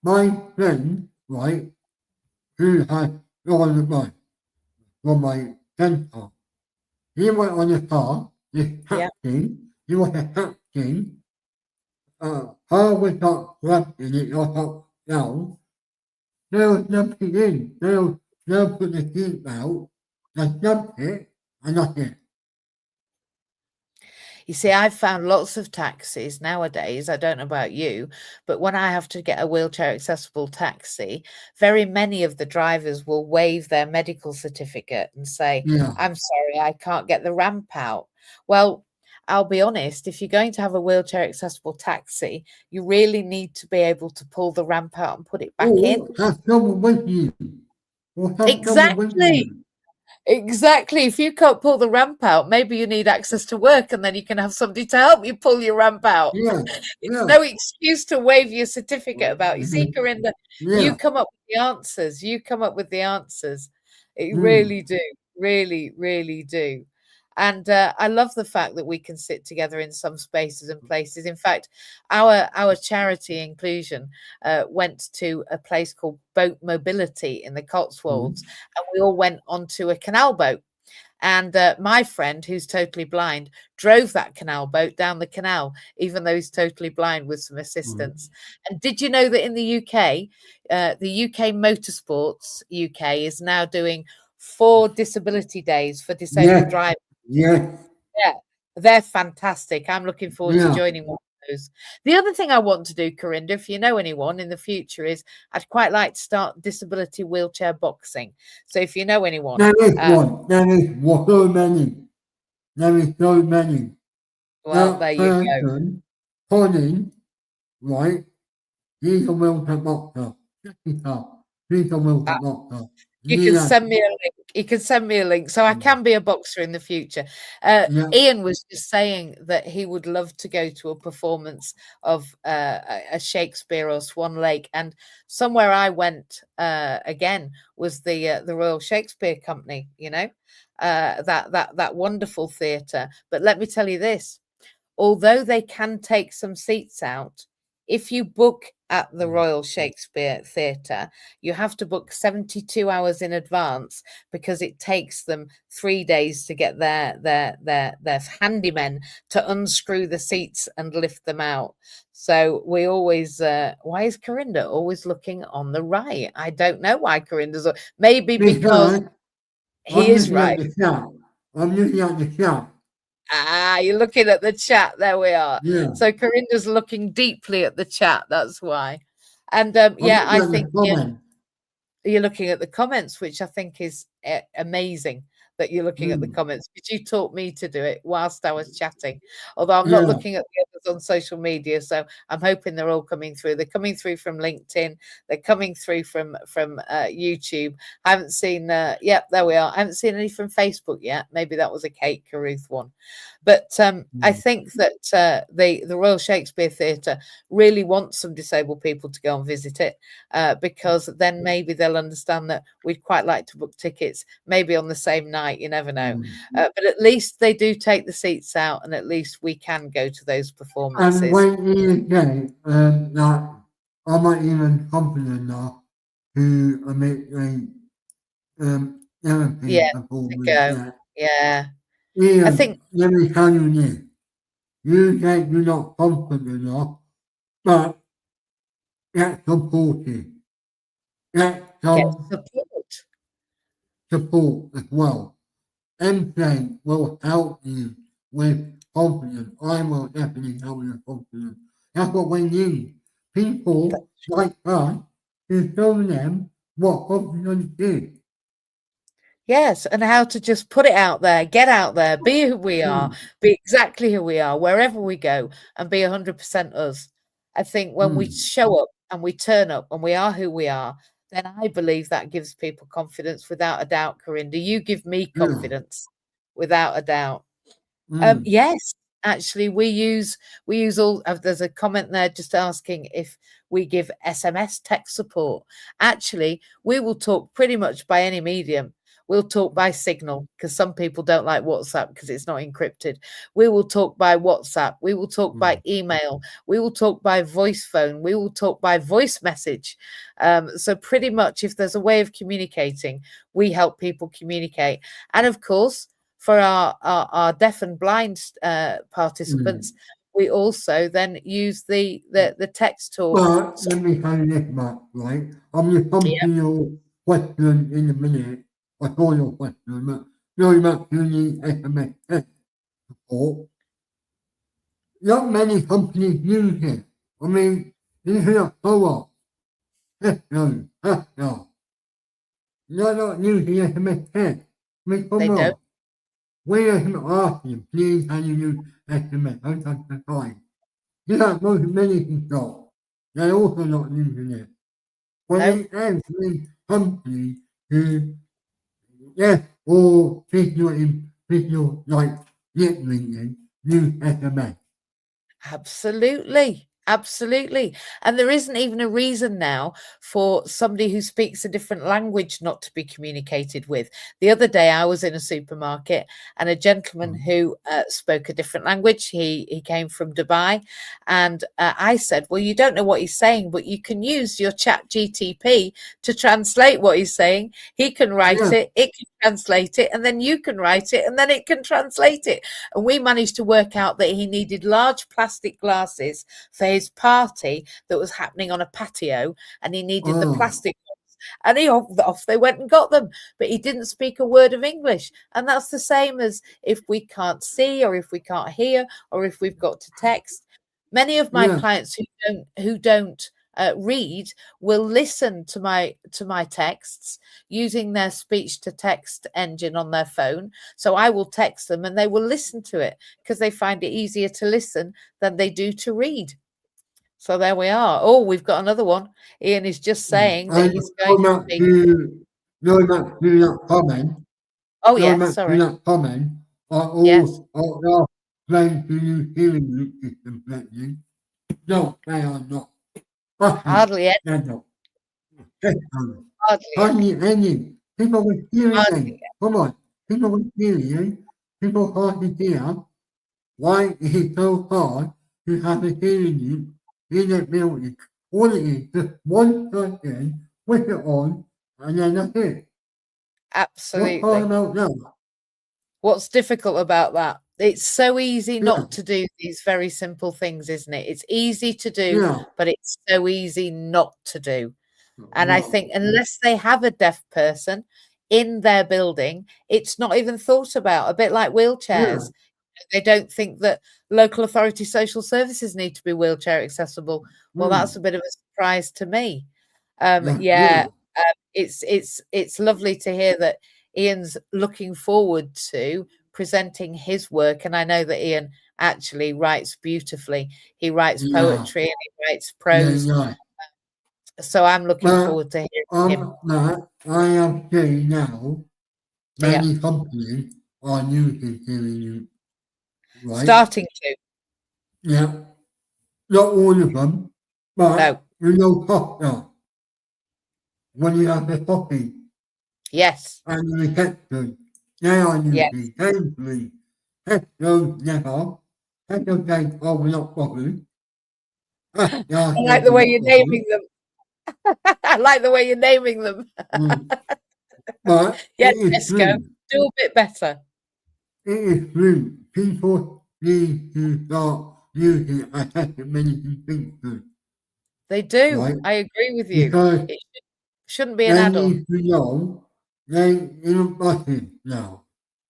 Speaker 2: My friend, right, who had gone the bus from my centre, he went on the car, this
Speaker 1: Yeah.
Speaker 2: taxi, he was a taxi, car was not flapping it not up down, they'll snap it in, they'll put the seat out, they snap it, and that's it.
Speaker 1: You see, I've found lots of taxis nowadays. I don't know about you, but when I have to get a wheelchair accessible taxi, very many of the drivers will waive their medical certificate and say,
Speaker 2: Yeah.
Speaker 1: I'm sorry, I can't get the ramp out. Well, I'll be honest, if you're going to have a wheelchair accessible taxi, you really need to be able to pull the ramp out and put it back in.
Speaker 2: Or have someone with you. Or have someone with
Speaker 1: Exactly.
Speaker 2: you.
Speaker 1: Exactly. If you can't pull the ramp out, maybe you need access to work and then you can have somebody to help you pull your ramp out.
Speaker 2: Yeah,
Speaker 1: It's
Speaker 2: yeah.
Speaker 1: no excuse to waive your certificate about. You see, Carinder, you
Speaker 2: Yeah.
Speaker 1: come up with the answers. You come up with the answers. You
Speaker 2: Mm.
Speaker 1: really do. Really, really do. And I love the fact that we can sit together in some spaces and places. In fact, our charity inclusion went to a place called Boat Mobility in the
Speaker 2: Mm.
Speaker 1: Cotswolds, and we all went onto a canal boat. And my friend, who's totally blind, drove that canal boat down the canal, even though he's totally blind, with some assistance. And did you know that in the UK, the UK Motorsports UK is now doing 4 disability days for disabled
Speaker 2: Yes,
Speaker 1: drivers?
Speaker 2: yes,
Speaker 1: Yeah, they're fantastic. I'm looking forward to
Speaker 2: yeah.
Speaker 1: joining one of those. The other thing I want to do, Carinder, if you know anyone in the future, is I'd quite like to start disability wheelchair boxing. So if you know anyone,
Speaker 2: There is one. There is so many. There is so many.
Speaker 1: well, there
Speaker 2: That
Speaker 1: you go.
Speaker 2: person, Colin, right? He's a wheelchair boxer. Check it out. He's a wheelchair boxer.
Speaker 1: You can
Speaker 2: Yeah.
Speaker 1: send me a link. You can send me a link, so I can be a boxer in the future.
Speaker 2: Yeah.
Speaker 1: Ian was just saying that he would love to go to a performance of a Shakespeare or Swan Lake, and somewhere I went again was the Royal Shakespeare Company. You know, that wonderful theatre. But let me tell you this: although they can take some seats out, if you book at the Royal Shakespeare Theatre, you have to book 72 hours in advance because it takes them 3 days to get their handymen to unscrew the seats and lift them out. So we always, why is Carinder always looking on the right? I don't know why Carinder's, maybe because
Speaker 2: Because
Speaker 1: he
Speaker 2: I'm
Speaker 1: is
Speaker 2: looking at
Speaker 1: right.
Speaker 2: the chat. I'm looking at the chat.
Speaker 1: Ah, you're looking at the chat. There we are.
Speaker 2: Yeah.
Speaker 1: So Corinda's looking deeply at the chat. That's why. And
Speaker 2: I'm
Speaker 1: yeah,
Speaker 2: looking
Speaker 1: I
Speaker 2: at the
Speaker 1: think Ian,
Speaker 2: comment.
Speaker 1: you're looking at the comments, which I think is amazing that you're looking at the
Speaker 2: Mm.
Speaker 1: comments. But you taught me to do it whilst I was chatting, although I'm not
Speaker 2: Yeah.
Speaker 1: looking at the others on social media. So I'm hoping they're all coming through. They're coming through from LinkedIn. They're coming through from YouTube. I haven't seen. Yep, there we are. I haven't seen any from Facebook yet. Maybe that was a Kate Caruth one. But I
Speaker 2: Mm.
Speaker 1: think that the Royal Shakespeare Theatre really wants some disabled people to go and visit it, because then maybe they'll understand that we'd quite like to book tickets, maybe on the same night. You never know.
Speaker 2: Mm.
Speaker 1: But at least they do take the seats out, and at least we can go to those
Speaker 2: And
Speaker 1: performances.
Speaker 2: when you say that I might even compliment her to make a therapy
Speaker 1: Yeah, to
Speaker 2: performance
Speaker 1: go.
Speaker 2: that
Speaker 1: Yeah, I
Speaker 2: Ian,
Speaker 1: think.
Speaker 2: let me tell you this. You say you're not confident enough, but get supported. Get
Speaker 1: Get
Speaker 2: some
Speaker 1: support.
Speaker 2: support as well. MJ will help you with confidence. I will definitely help you with confidence. That's what we need. People like us to show them what confidence is.
Speaker 1: Yes, and how to just put it out there, get out there, be who we are,
Speaker 2: Mm,
Speaker 1: be exactly who we are, wherever we go, and be 100% us. I think when we
Speaker 2: mm,
Speaker 1: show up and we turn up and we are who we are, then I believe that gives people confidence without a doubt, Corinda. You give me
Speaker 2: yeah,
Speaker 1: confidence without a doubt.
Speaker 2: mm,
Speaker 1: Yes, actually, we use all. There's a comment there just asking if we give SMS text support. Actually, we will talk pretty much by any medium. We'll talk by Signal because some people don't like WhatsApp because it's not encrypted. We will talk by WhatsApp. We will talk by
Speaker 2: mm,
Speaker 1: email. We will talk by voice phone. We will talk by voice message. So pretty much, if there's a way of communicating, we help people communicate. And of course, for our deaf and blind
Speaker 2: mm.
Speaker 1: participants, we also then use the text talk.
Speaker 2: But
Speaker 1: So,
Speaker 2: let me tell you this much, right? I'm going to come
Speaker 1: yeah,
Speaker 2: to your question in a minute. I saw your question, but going back to the SMS text support, not many companies use it. I mean, this is a co-op. No. You're not using SMS text. I mean,
Speaker 1: they
Speaker 2: come
Speaker 1: don't.
Speaker 2: on. We are asking, please, can you use SMS? That's the time. You have most many people. They're also not using it. But
Speaker 1: No,
Speaker 2: it every company who, yes, or people like lip reading, use SMS.
Speaker 1: absolutely. Absolutely. And there isn't even a reason now for somebody who speaks a different language not to be communicated with. The other day, I was in a supermarket and a gentleman
Speaker 2: Mm.
Speaker 1: who spoke a different language. He came from Dubai. And I said, well, you don't know what he's saying, but you can use your chat GTP to translate what he's saying. He can write
Speaker 2: Yeah,
Speaker 1: it. It can translate it, and then you can write it, and then it can translate it. And we managed to work out that he needed large plastic glasses for his party that was happening on a patio, and he needed the
Speaker 2: Oh,
Speaker 1: plastic ones. And off they went and got them, but he didn't speak a word of English. And that's the same as if we can't see, or if we can't hear, or if we've got to text. Many of my
Speaker 2: yeah.
Speaker 1: clients who don't read will listen to my texts using their speech to text engine on their phone. So I will text them and they will listen to it because they find it easier to listen than they do to read. So there we are. Oh, we've got another one. Ian is just saying that
Speaker 2: And
Speaker 1: he's going to be.
Speaker 2: going back to that comment,
Speaker 1: Oh
Speaker 2: going
Speaker 1: yeah,
Speaker 2: back to
Speaker 1: sorry.
Speaker 2: that comment,
Speaker 1: Yes,
Speaker 2: are playing to you hearing you system correctly. No, they are not.
Speaker 1: hardly any,
Speaker 2: They're not.
Speaker 1: hardly any,
Speaker 2: Hardly any. People with hearing
Speaker 1: hardly.
Speaker 2: aids. Come on. People with hearing aids. People hard to hear. Why is it so hard to have a hearing aid in a building? All it is, just one person, switch it on, and then that's it. What's hard
Speaker 1: Absolutely.
Speaker 2: about that?
Speaker 1: What's difficult about that? It's so easy
Speaker 2: Yeah,
Speaker 1: not to do these very simple things, isn't it? It's easy to do,
Speaker 2: yeah,
Speaker 1: but it's so easy not to do. And I
Speaker 2: yeah,
Speaker 1: think unless they have a deaf person in their building, it's not even thought about. A bit like
Speaker 2: yeah,
Speaker 1: wheelchairs. They don't think that local authority social services need to be wheelchair accessible. Well, that's a
Speaker 2: mm,
Speaker 1: bit of a surprise to me.
Speaker 2: yeah,
Speaker 1: Yeah, it's lovely to hear that Ian's looking forward to presenting his work, and I know that Ian actually writes beautifully. He writes
Speaker 2: yeah,
Speaker 1: poetry and he writes
Speaker 2: yeah,
Speaker 1: prose,
Speaker 2: yeah.
Speaker 1: so I'm looking
Speaker 2: But
Speaker 1: forward to hearing him.
Speaker 2: Matt, I am saying now,
Speaker 1: Yeah,
Speaker 2: many companies are using hearing aids, right?
Speaker 1: starting to.
Speaker 2: Yeah, not all of them, but
Speaker 1: No,
Speaker 2: you know, Costa, when you have the coffee
Speaker 1: yes,
Speaker 2: and the reception, they are
Speaker 1: yes.
Speaker 2: using Sainsbury's, Tesco never, Tesco says, oh, we're not bothered,
Speaker 1: I
Speaker 2: Asda
Speaker 1: like
Speaker 2: says
Speaker 1: the
Speaker 2: we're
Speaker 1: way
Speaker 2: not
Speaker 1: you're
Speaker 2: bothered,
Speaker 1: naming them. I like the way you're naming them.
Speaker 2: mm. But
Speaker 1: Yeah,
Speaker 2: it is
Speaker 1: Tesco,
Speaker 2: true,
Speaker 1: do a bit better.
Speaker 2: it is true, people need to start using assessment medicine thinkers,
Speaker 1: They do.
Speaker 2: right?
Speaker 1: I agree with you.
Speaker 2: Because
Speaker 1: It shouldn't be an
Speaker 2: they
Speaker 1: add-on.
Speaker 2: need to know they in a buses now.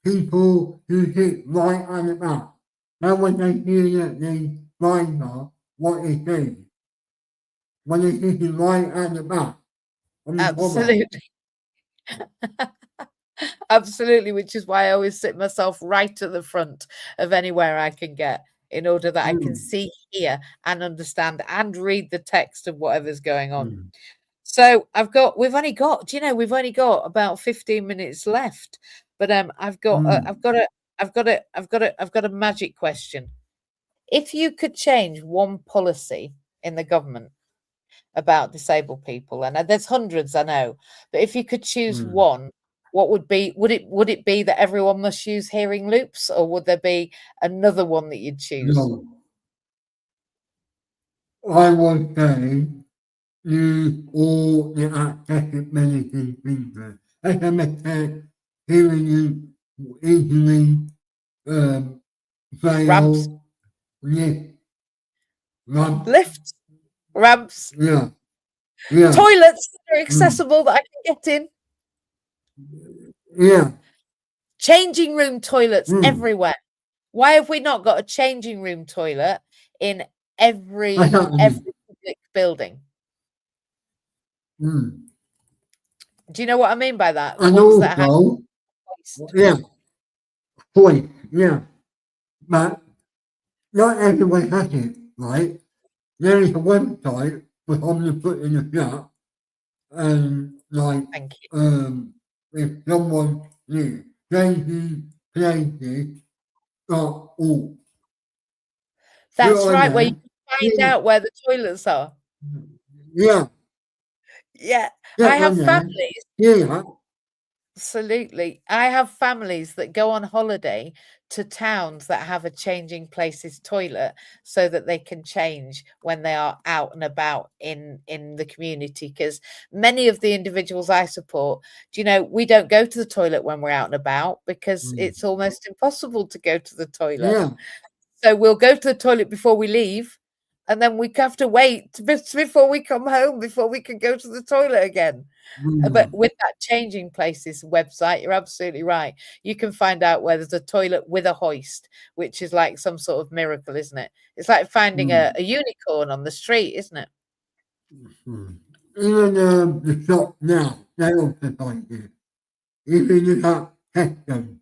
Speaker 2: People who sit right on the back. Now when they hear that the driver what they say, when they sit right at the back on the cover.
Speaker 1: Absolutely. Absolutely, which is why I always sit myself right at the front of anywhere I can get in order that I can
Speaker 2: Mm,
Speaker 1: see, hear, and understand and read the text of whatever's going on.
Speaker 2: mm,
Speaker 1: So we've only got about 15 minutes left. But
Speaker 2: mm,
Speaker 1: I've got a magic question. If you could change one policy in the government about disabled people, and there's hundreds, I know, but if you could choose
Speaker 2: mm.
Speaker 1: one, what would it be that everyone must use hearing loops, or would there be another one that you'd choose?
Speaker 2: No, I would say use all the accessible medicine thinkers. SMS, hearing you, easily, um,
Speaker 1: Ramps,
Speaker 2: fail, lift, run,
Speaker 1: lifts, ramps,
Speaker 2: yeah, yeah,
Speaker 1: toilets that are
Speaker 2: mm,
Speaker 1: accessible that I can get in,
Speaker 2: yeah,
Speaker 1: changing room toilets
Speaker 2: mm,
Speaker 1: everywhere. Why have we not got a changing room toilet in every
Speaker 2: exactly,
Speaker 1: public building?
Speaker 2: mm.
Speaker 1: Do you know what I mean by that? The
Speaker 2: And
Speaker 1: ones that have
Speaker 2: also,
Speaker 1: hoist.
Speaker 2: yeah, point, yeah, but not everyone has it, right? There is a website which I'm going to put in the chat, and like,
Speaker 1: Thank you.
Speaker 2: if someone needs changing places, org.
Speaker 1: That's
Speaker 2: Go on
Speaker 1: right, where you
Speaker 2: there,
Speaker 1: can find
Speaker 2: see,
Speaker 1: out where the toilets are.
Speaker 2: yeah,
Speaker 1: Yeah, I
Speaker 2: get
Speaker 1: have
Speaker 2: on there,
Speaker 1: families.
Speaker 2: see that,
Speaker 1: Absolutely. I have families that go on holiday to towns that have a changing places toilet so that they can change when they are out and about in the community, because many of the individuals I support, do you know, we don't go to the toilet when we're out and about because
Speaker 2: Mm.
Speaker 1: it's almost impossible to go to the toilet.
Speaker 2: Yeah.
Speaker 1: So we'll go to the toilet before we leave, and then we have to wait before we come home before we can go to the toilet again. But
Speaker 2: Mm.
Speaker 1: with that changing places website, you're absolutely right. You can find out where there's a toilet with a hoist, which is like some sort of miracle, isn't it? It's like finding
Speaker 2: Mm.
Speaker 1: a unicorn on the street, isn't it?
Speaker 2: Mm. Even the shop now, they also provide it. Even you have Tesco,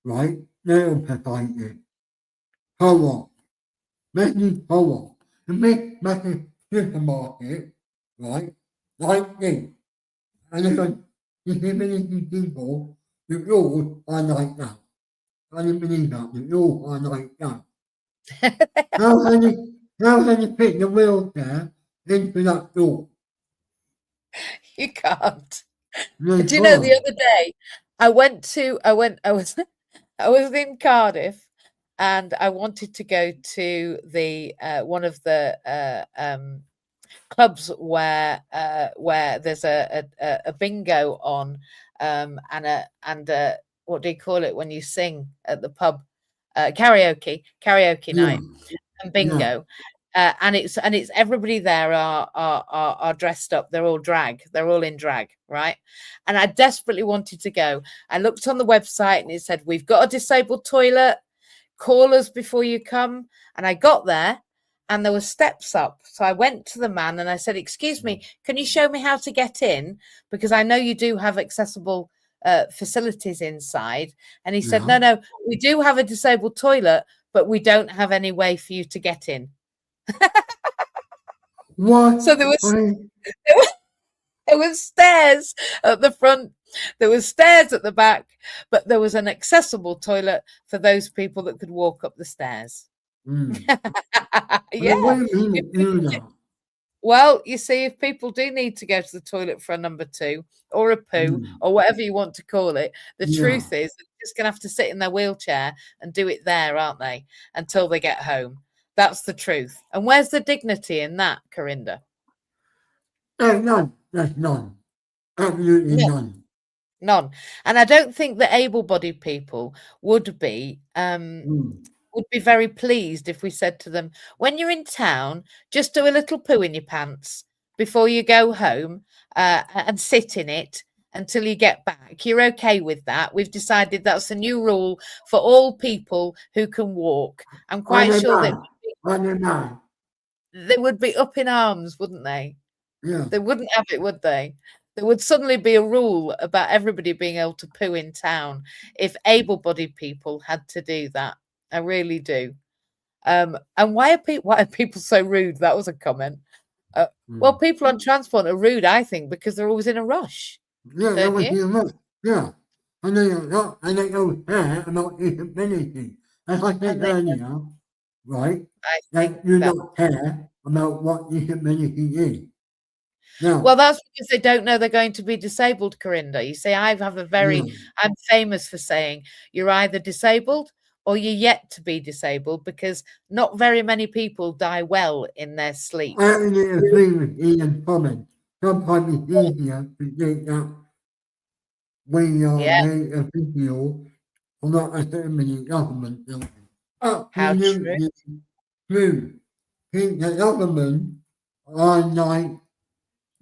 Speaker 2: right? They also provide it. Co-op, making co-op, the big massive supermarket, right? Like this. And it's like, you see many people, the rules are like that. I didn't believe that, the rules are like that. How can you fit the wheelchair into that door?
Speaker 1: You can't.
Speaker 2: They
Speaker 1: Do you know the
Speaker 2: can't.
Speaker 1: other day I was I was in Cardiff, and I wanted to go to the one of the clubs where there's a bingo on, and what do you call it when you sing at the pub? Karaoke
Speaker 2: Yeah,
Speaker 1: night and
Speaker 2: yeah,
Speaker 1: bingo. And it's everybody there are dressed up. They're all drag. They're all in drag, right? And I desperately wanted to go. I looked on the website and it said, "We've got a disabled toilet. Call us before you come." And I got there and there were steps up. So I went to the man and I said, "Excuse me, can you show me how to get in? Because I know you do have accessible facilities inside." And he said,
Speaker 2: yeah.
Speaker 1: "No, no, we do have a disabled toilet, but we don't have any way for you to get in."
Speaker 2: What?
Speaker 1: So there was
Speaker 2: I,
Speaker 1: there was, there was stairs at the front, there was stairs at the back, but there was an accessible toilet for those people that could walk up the stairs.
Speaker 2: mm. What
Speaker 1: Yeah.
Speaker 2: do you
Speaker 1: If
Speaker 2: mean, you
Speaker 1: people,
Speaker 2: know?
Speaker 1: well, you see, if people do need to go to the toilet for a number two or a poo
Speaker 2: Mm.
Speaker 1: or whatever you want to call it, the
Speaker 2: Yeah.
Speaker 1: truth is they're just going to have to sit in their wheelchair and do it there, aren't they? Until they get home. That's the truth. And where's the dignity in that, Carinder?
Speaker 2: There's none. There's none. Absolutely
Speaker 1: No,
Speaker 2: none.
Speaker 1: none. And I don't think that able-bodied people
Speaker 2: Mm.
Speaker 1: would be very pleased if we said to them, when you're in town, just do a little poo in your pants before you go home, and sit in it until you get back. You're okay with that? We've decided that's a new rule for all people who can walk. I'm
Speaker 2: On
Speaker 1: quite
Speaker 2: the
Speaker 1: sure
Speaker 2: man. On the man.
Speaker 1: they would be up in arms, wouldn't they?
Speaker 2: Yeah.
Speaker 1: They wouldn't have it, would they? There would suddenly be a rule about everybody being able to poo in town if able-bodied people had to do that. I really do. And why are people so rude? That was a comment. Uh, well,
Speaker 2: Mm.
Speaker 1: people on transport are rude, I think, because they're always in a rush,
Speaker 2: Yeah, that
Speaker 1: don't
Speaker 2: was
Speaker 1: you?
Speaker 2: your look. Yeah. And they don't care about disability. As I said
Speaker 1: And they,
Speaker 2: earlier, right?
Speaker 1: I think
Speaker 2: That you
Speaker 1: that.
Speaker 2: don't care about what disability is. Now,
Speaker 1: Well, that's because they don't know they're going to be disabled, Corinda. You see,
Speaker 2: yeah.
Speaker 1: I'm famous for saying you're either disabled or you're yet to be disabled, because not very many people die well in their sleep.
Speaker 2: I actually agree with Ian's comment. Sometimes it's easier to think that we are
Speaker 1: Yeah,
Speaker 2: made a video for not a certain government building.
Speaker 1: how true.
Speaker 2: Absolutely true. Think the government are like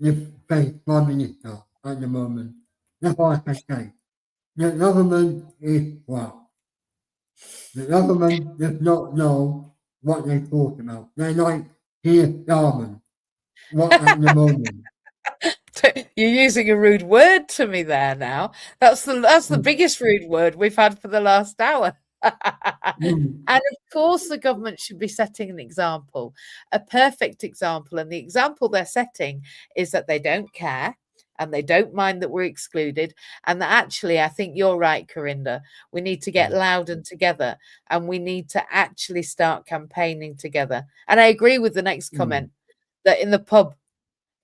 Speaker 2: the face prime minister at the moment. That's what I can say. The government is well. The government does not know what they talk about. They like Keir Starmer. What at the moment?
Speaker 1: You're using a rude word to me there now. That's the
Speaker 2: Mm.
Speaker 1: biggest rude word we've had for the last hour.
Speaker 2: Mm.
Speaker 1: And of course, the government should be setting an example, a perfect example. And the example they're setting is that they don't care and they don't mind that we're excluded. And that actually, I think you're right, Corinda. We need to get
Speaker 2: Mm.
Speaker 1: loud and together, and we need to actually start campaigning together. And I agree with the next
Speaker 2: Mm.
Speaker 1: comment that in the pub,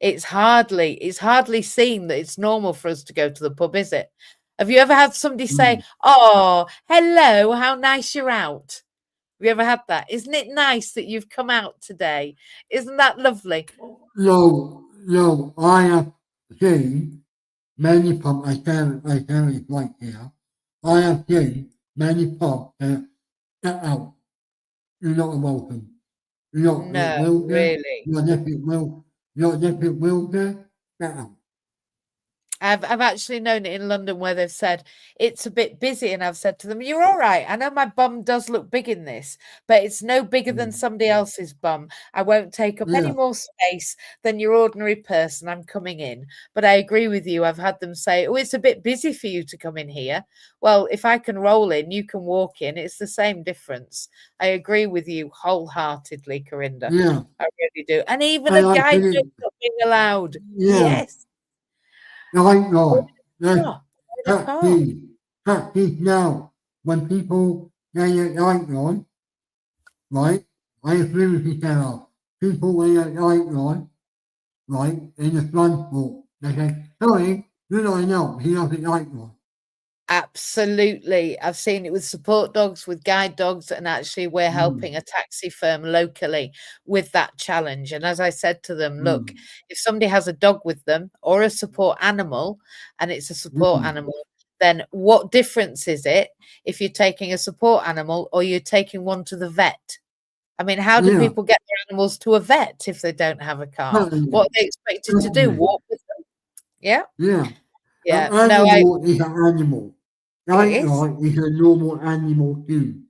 Speaker 1: It's hardly seen that it's normal for us to go to the pub, is it? Have you ever had somebody say,
Speaker 2: Mm.
Speaker 1: "Oh, hello, how nice you're out"? Have you ever had that? Isn't it nice that you've come out today? Isn't that lovely?
Speaker 2: No, no, I have seen many pubs, I can't it right here. I have seen many pubs get out. You're not welcome. You're not in
Speaker 1: No,
Speaker 2: wheelchair,
Speaker 1: really.
Speaker 2: you're not in wheelchair, get out.
Speaker 1: I've actually known it in London where they've said it's a bit busy, and I've said to them, "You're all right. I know my bum does look big in this, but it's no bigger than
Speaker 2: Mm.
Speaker 1: somebody else's bum. I won't take up any
Speaker 2: Yeah,
Speaker 1: more space than your ordinary person. I'm coming in." But I agree with you. I've had them say, "Oh, it's a bit busy for you to come in here." Well, if I can roll in, you can walk in. It's the same difference. I agree with you wholeheartedly, Corinda.
Speaker 2: yeah.
Speaker 1: I really do. And even a
Speaker 2: And I
Speaker 1: guide dog
Speaker 2: think,
Speaker 1: not being allowed.
Speaker 2: yeah,
Speaker 1: Yes.
Speaker 2: like God, there's
Speaker 1: Oh, in a car.
Speaker 2: practice, practice now. When people get it like on, right? I agree with you, Sarah. People when it like on, right, in the transport, they say, sorry, you don't know, he doesn't like one.
Speaker 1: Absolutely. I've seen it with support dogs, with guide dogs, and actually we're helping
Speaker 2: Mm,
Speaker 1: a taxi firm locally with that challenge. And as I said to them, look,
Speaker 2: mm,
Speaker 1: if somebody has a dog with them or a support animal, and it's a support
Speaker 2: mm.
Speaker 1: animal, then what difference is it if you're taking a support animal or you're taking one to the vet? I mean, how do
Speaker 2: Yeah,
Speaker 1: people get their animals to a vet if they don't have a car? What
Speaker 2: certainly,
Speaker 1: are they expected to do?
Speaker 2: certainly,
Speaker 1: Walk with them? Yeah.
Speaker 2: yeah. An
Speaker 1: Yeah. No,
Speaker 2: animal is an animal.
Speaker 1: it
Speaker 2: Like
Speaker 1: is.
Speaker 2: is a normal animal too.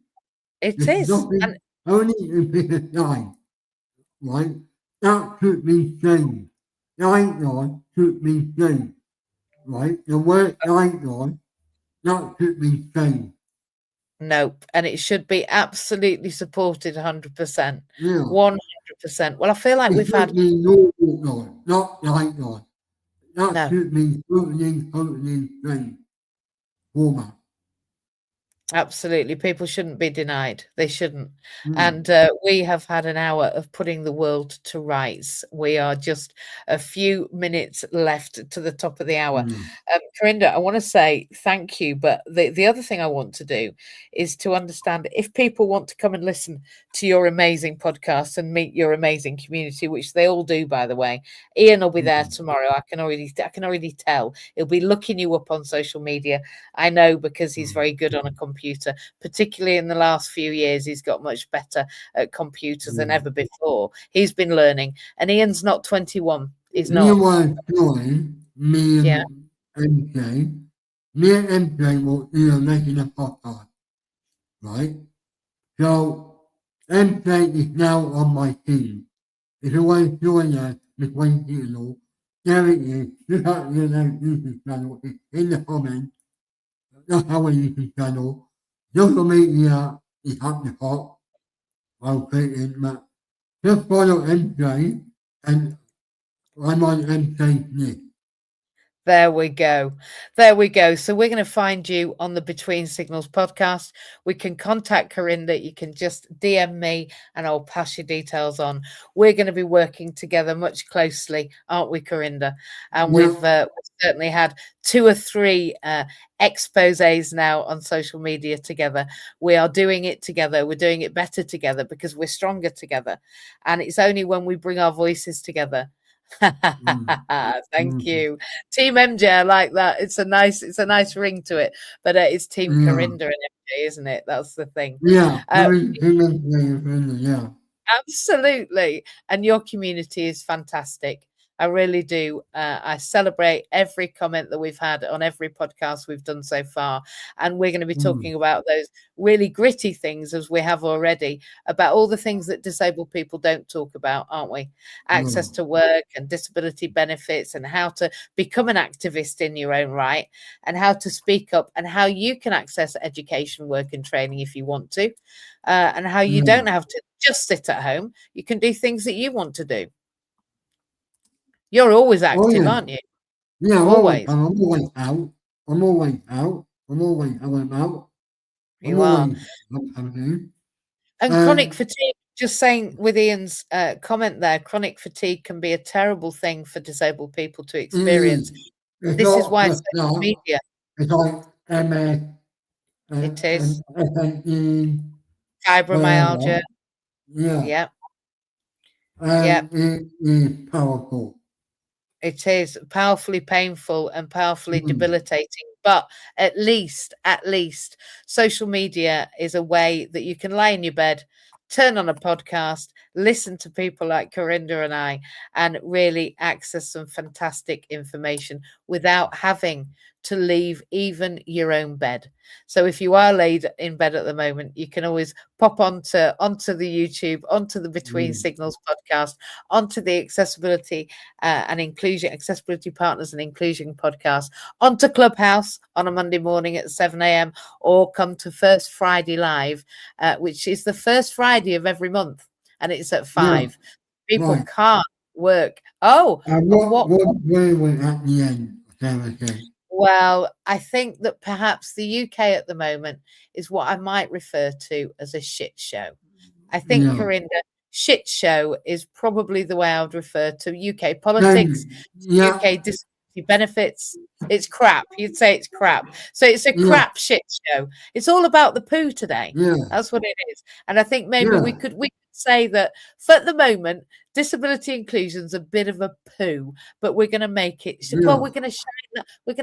Speaker 1: It
Speaker 2: There's
Speaker 1: is. And
Speaker 2: nothing, only if it's a sign, right? That should be changed. Guideline should be changed, right? The word guideline, that should be changed.
Speaker 1: nope. And it should be absolutely supported 100%.
Speaker 2: Yeah.
Speaker 1: 100%. Well, I feel like
Speaker 2: It
Speaker 1: we've had
Speaker 2: should be normal line, not guideline. That
Speaker 1: no.
Speaker 2: should be totally changed. Format.
Speaker 1: Absolutely. People shouldn't be denied. They shouldn't.
Speaker 2: Mm,
Speaker 1: And we have had an hour of putting the world to rights. We are just a few minutes left to the top of the hour.
Speaker 2: mm,
Speaker 1: Corinda, I want to say thank you. But the other thing I want to do is to understand if people want to come and listen to your amazing podcast and meet your amazing community, which they all do, by the way. Ian will be there
Speaker 2: mm,
Speaker 1: tomorrow. I can already tell. He'll be looking you up on social media. I know because he's
Speaker 2: mm,
Speaker 1: very good on a computer, particularly in the last few years. He's got much better at computers than
Speaker 2: yeah.
Speaker 1: ever before. He's been learning, and Ian's not 21. He's
Speaker 2: You
Speaker 1: not.
Speaker 2: want to join me
Speaker 1: Yeah,
Speaker 2: and MJ? Me and MJ will, making a podcast, right? So MJ is now on my team. If you want to join us between channel, there it is. Look at your YouTube channel. It's in the comments. That's our YouTube channel. Social media is at the top. I'll put it in that. Just follow MJ and I'm on MJ's list.
Speaker 1: there we go. There we go. So we're going to find you on the Between Signals podcast. We can contact Corinda. You can just DM me and I'll pass your details on. We're going to be working together much closely, aren't we, Corinda? And
Speaker 2: Yeah.
Speaker 1: we've certainly had two or three exposes now on social media together. We are doing it together. We're doing it better together because we're stronger together. And it's only when we bring our voices together.
Speaker 2: Mm,
Speaker 1: Thank
Speaker 2: mm,
Speaker 1: you. Team MJ, I like that. It's a nice ring to it. But it's Team
Speaker 2: yeah.
Speaker 1: Carinder and MJ, isn't it? That's the thing.
Speaker 2: Yeah.
Speaker 1: Uh,
Speaker 2: Very friendly, yeah.
Speaker 1: Absolutely. And your community is fantastic. I really do. I celebrate every comment that we've had on every podcast we've done so far. And we're going to be
Speaker 2: Mm,
Speaker 1: talking about those really gritty things, as we have already, about all the things that disabled people don't talk about, aren't we? Access
Speaker 2: no.
Speaker 1: to work and disability benefits, and how to become an activist in your own right, and how to speak up, and how you can access education, work, and training if you want to, and how you
Speaker 2: Yeah.
Speaker 1: don't have to just sit at home. You can do things that you want to do. You're always
Speaker 2: Oh,
Speaker 1: active,
Speaker 2: yeah.
Speaker 1: aren't you?
Speaker 2: Yeah,
Speaker 1: Always.
Speaker 2: I'm always out. I'm always out. I'm always out and out. I'm
Speaker 1: You are.
Speaker 2: always up something.
Speaker 1: And chronic
Speaker 2: And
Speaker 1: fatigue Just saying with Ian's comment there, chronic fatigue can be a terrible thing for disabled people to experience.
Speaker 2: It's
Speaker 1: This is
Speaker 2: not
Speaker 1: why
Speaker 2: just
Speaker 1: social
Speaker 2: that.
Speaker 1: media,
Speaker 2: It's like MS
Speaker 1: it is
Speaker 2: and FNE,
Speaker 1: fibromyalgia.
Speaker 2: whatever. Yeah,
Speaker 1: Yeah, yeah.
Speaker 2: and it is powerful.
Speaker 1: It is powerfully painful and powerfully
Speaker 2: Mm.
Speaker 1: debilitating, but at least social media is a way that you can lie in your bed, turn on a podcast, listen to people like Carinder and I, and really access some fantastic information without having to leave even your own bed. So if you are laid in bed at the moment, you can always pop onto the YouTube, onto the Between
Speaker 2: Mm.
Speaker 1: Signals podcast, onto the accessibility partners and inclusion podcast, onto Clubhouse on a Monday morning at 7 a.m. or come to First Friday Live, which is the first Friday of every month, and it's at
Speaker 2: Yeah,
Speaker 1: 5. People
Speaker 2: right.
Speaker 1: can't work. Oh,
Speaker 2: And
Speaker 1: and
Speaker 2: what
Speaker 1: what?
Speaker 2: what way was at the end of everything?
Speaker 1: Well, I think that perhaps the UK at the moment is what I might refer to as a shit show. I think,
Speaker 2: Yeah.
Speaker 1: Corinda, shit show is probably the way I would refer to UK politics,
Speaker 2: Then yeah,
Speaker 1: UK disability benefits. It's crap. You'd say it's crap. So it's a
Speaker 2: yeah,
Speaker 1: crap shit show. It's all about the poo today.
Speaker 2: yeah,
Speaker 1: That's what it is. And I think maybe we
Speaker 2: yeah,
Speaker 1: could say that for the moment, disability inclusion's a bit of a poo, but we're going to make it. Well,
Speaker 2: yeah,
Speaker 1: we're going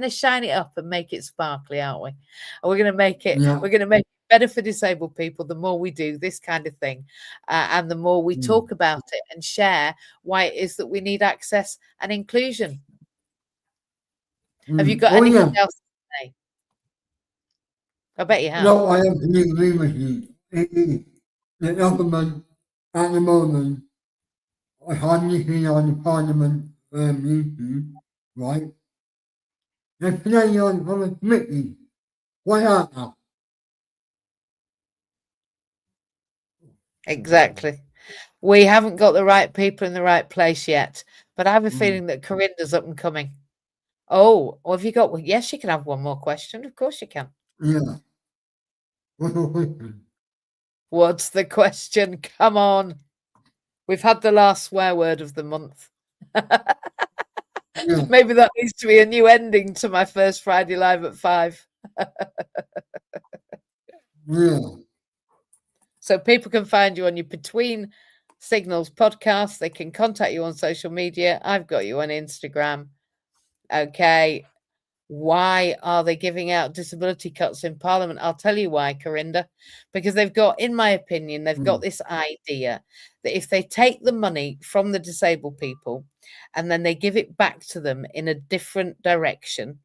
Speaker 1: to shine it up and make it sparkly, aren't we? And we're going to make it.
Speaker 2: yeah.
Speaker 1: We're going to make it better for disabled people. The more we do this kind of thing, and the more we
Speaker 2: Mm.
Speaker 1: talk about it and share why it is that we need access and inclusion. Have you
Speaker 2: Mm.
Speaker 1: got
Speaker 2: Oh
Speaker 1: anything
Speaker 2: yeah.
Speaker 1: else to say? I bet you have.
Speaker 2: No, I absolutely agree with you. It is the government at the moment. I hardly see on the Parliament YouTube, right? They're playing on a committee. Why aren't they?
Speaker 1: Exactly. We haven't got the right people in the right place yet, but I have a
Speaker 2: Mm.
Speaker 1: feeling that Corinda's up and coming. Oh, or have you got one? Yes, you can have one more question. Of course you can.
Speaker 2: Yeah. What's the question?
Speaker 1: What's the question? Come on. We've had the last swear word of the month.
Speaker 2: Yeah,
Speaker 1: Maybe that needs to be a new ending to my first Friday Live at 5.
Speaker 2: yeah.
Speaker 1: So people can find you on your Between Signals podcast. They can contact you on social media. I've got you on Instagram. Okay. Why are they giving out disability cuts in Parliament? I'll tell you why, Corinda. Because they've got, in my opinion, they've got
Speaker 2: Mm.
Speaker 1: this idea that if they take the money from the disabled people and then they give it back to them in a different direction,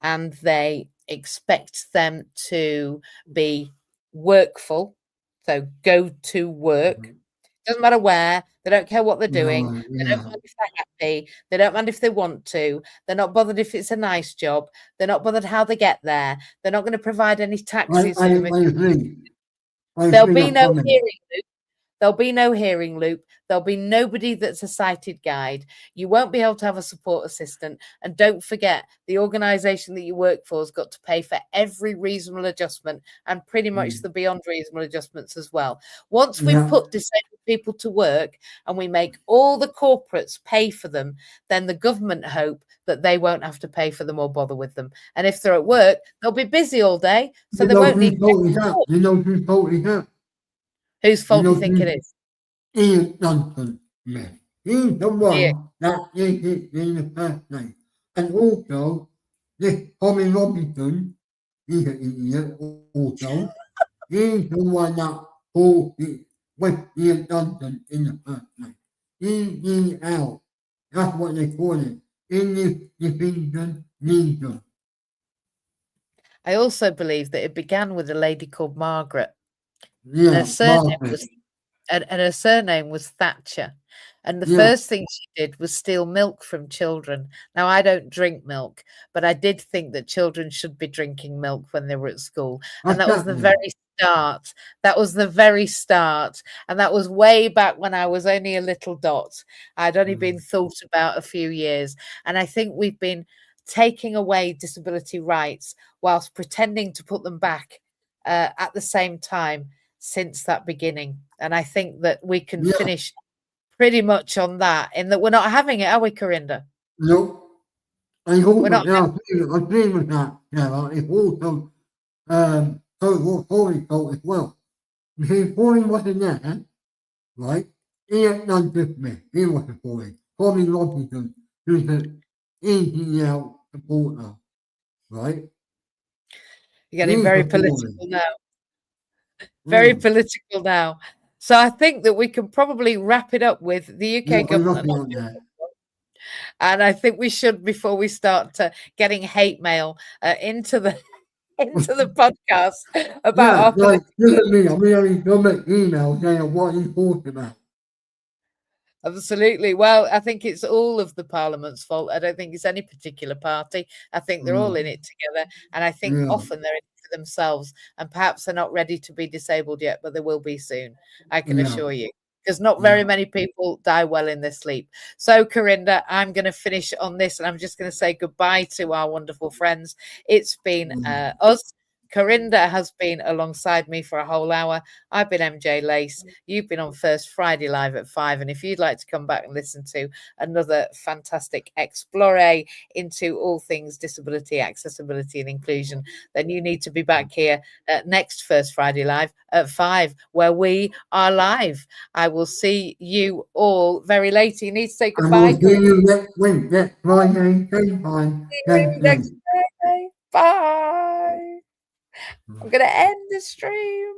Speaker 1: and they expect them to be workful, so go to work.
Speaker 2: Mhm.
Speaker 1: Doesn't matter where, they don't care what they're doing,
Speaker 2: Right,
Speaker 1: they don't
Speaker 2: yeah.
Speaker 1: mind if they're happy, they don't mind if they want to, they're not bothered if it's a nice job, they're not bothered how they get there, they're not going to provide any
Speaker 2: I,
Speaker 1: taxis
Speaker 2: I,
Speaker 1: for them.
Speaker 2: I agree. I
Speaker 1: There'll
Speaker 2: agree
Speaker 1: be
Speaker 2: that
Speaker 1: no
Speaker 2: comment.
Speaker 1: hearing. There'll be no hearing loop. There'll be nobody that's a sighted guide. You won't be able to have a support assistant. And don't forget, the organisation that you work for has got to pay for every reasonable adjustment and pretty much
Speaker 2: Mm.
Speaker 1: the beyond reasonable adjustments as well. Once we've
Speaker 2: Yeah.
Speaker 1: put disabled people to work and we make all the corporates pay for them, then the government hope that they won't have to pay for them or bother with them. And if they're at work, they'll be busy all day, so
Speaker 2: You
Speaker 1: they
Speaker 2: know
Speaker 1: won't
Speaker 2: whose
Speaker 1: need
Speaker 2: fault is that?
Speaker 1: support.
Speaker 2: You know whose fault is that?
Speaker 1: Whose
Speaker 2: You
Speaker 1: fault do
Speaker 2: know
Speaker 1: you think it
Speaker 2: who
Speaker 1: is?
Speaker 2: Ian Johnson Smith. He's the
Speaker 1: Yeah.
Speaker 2: one that did it in the first place. And also, this Tommy Robinson, he's an idiot also. He's the one that pulled it with Ian Johnson in the first place. In out. That's what they call it. In this division, legion.
Speaker 1: I also believe that it began with a lady called Margaret, and her
Speaker 2: Yeah,
Speaker 1: surname
Speaker 2: Margaret.
Speaker 1: was and her surname was Thatcher. And the
Speaker 2: Yeah,
Speaker 1: first thing she did was steal milk from children. Now, I don't drink milk, but I did think that children should be drinking milk when they were at school. And that was the
Speaker 2: exactly.
Speaker 1: very start. That was the very start. And that was way back when I was only a little dot. I'd only been
Speaker 2: Mm.
Speaker 1: thought about a few years. And I think we've been taking away disability rights whilst pretending to put them back at the same time. since that beginning. And I think that we can
Speaker 2: Yeah,
Speaker 1: finish pretty much on that, in that we're not having it, are we, Carinder?
Speaker 2: no. I
Speaker 1: We're
Speaker 2: also,
Speaker 1: not.
Speaker 2: yeah, I agree with that, Sarah. It's also, total authority fault as well. Because Paulie wasn't there, right? He had done just me. He wasn't Paulie. Paulie Robinson, who's an easy out supporter, right?
Speaker 1: You're getting
Speaker 2: He's
Speaker 1: very
Speaker 2: a Paulie.
Speaker 1: political now. Very
Speaker 2: Mm.
Speaker 1: political now. So I think that we can probably wrap it up with the
Speaker 2: Yeah,
Speaker 1: UK
Speaker 2: I'm
Speaker 1: government.
Speaker 2: looking at that.
Speaker 1: And I think we should, before we start getting hate mail into the into the podcast about
Speaker 2: Yeah,
Speaker 1: our
Speaker 2: like,
Speaker 1: political.
Speaker 2: look at me. I'm getting so many emails saying what he's talking about.
Speaker 1: Absolutely. Well, I think it's all of the Parliament's fault. I don't think it's any particular party. I think they're all in
Speaker 2: Mm.
Speaker 1: it together. And I think
Speaker 2: Yeah,
Speaker 1: often they're in it for themselves. And perhaps they're not ready to be disabled yet, but they will be soon. I can
Speaker 2: yeah,
Speaker 1: assure you. Because not very
Speaker 2: yeah.
Speaker 1: many people die well in their sleep. So, Carinder, I'm going to finish on this, and I'm just going to say goodbye to our wonderful friends. It's been
Speaker 2: Mm.
Speaker 1: us. Carinder has been alongside me for a whole hour. I've been MJ Lace. You've been on First Friday Live at 5. And if you'd like to come back and listen to another fantastic explore into all things disability, accessibility, and inclusion, then you need to be back here next First Friday Live at 5, where we are live. I will see you all very late. You need to say
Speaker 2: I will
Speaker 1: goodbye,
Speaker 2: see
Speaker 1: Corinne.
Speaker 2: you next week, next Friday, same time,
Speaker 1: See
Speaker 2: same
Speaker 1: you next
Speaker 2: place.
Speaker 1: Friday. Bye. I'm going to end the stream.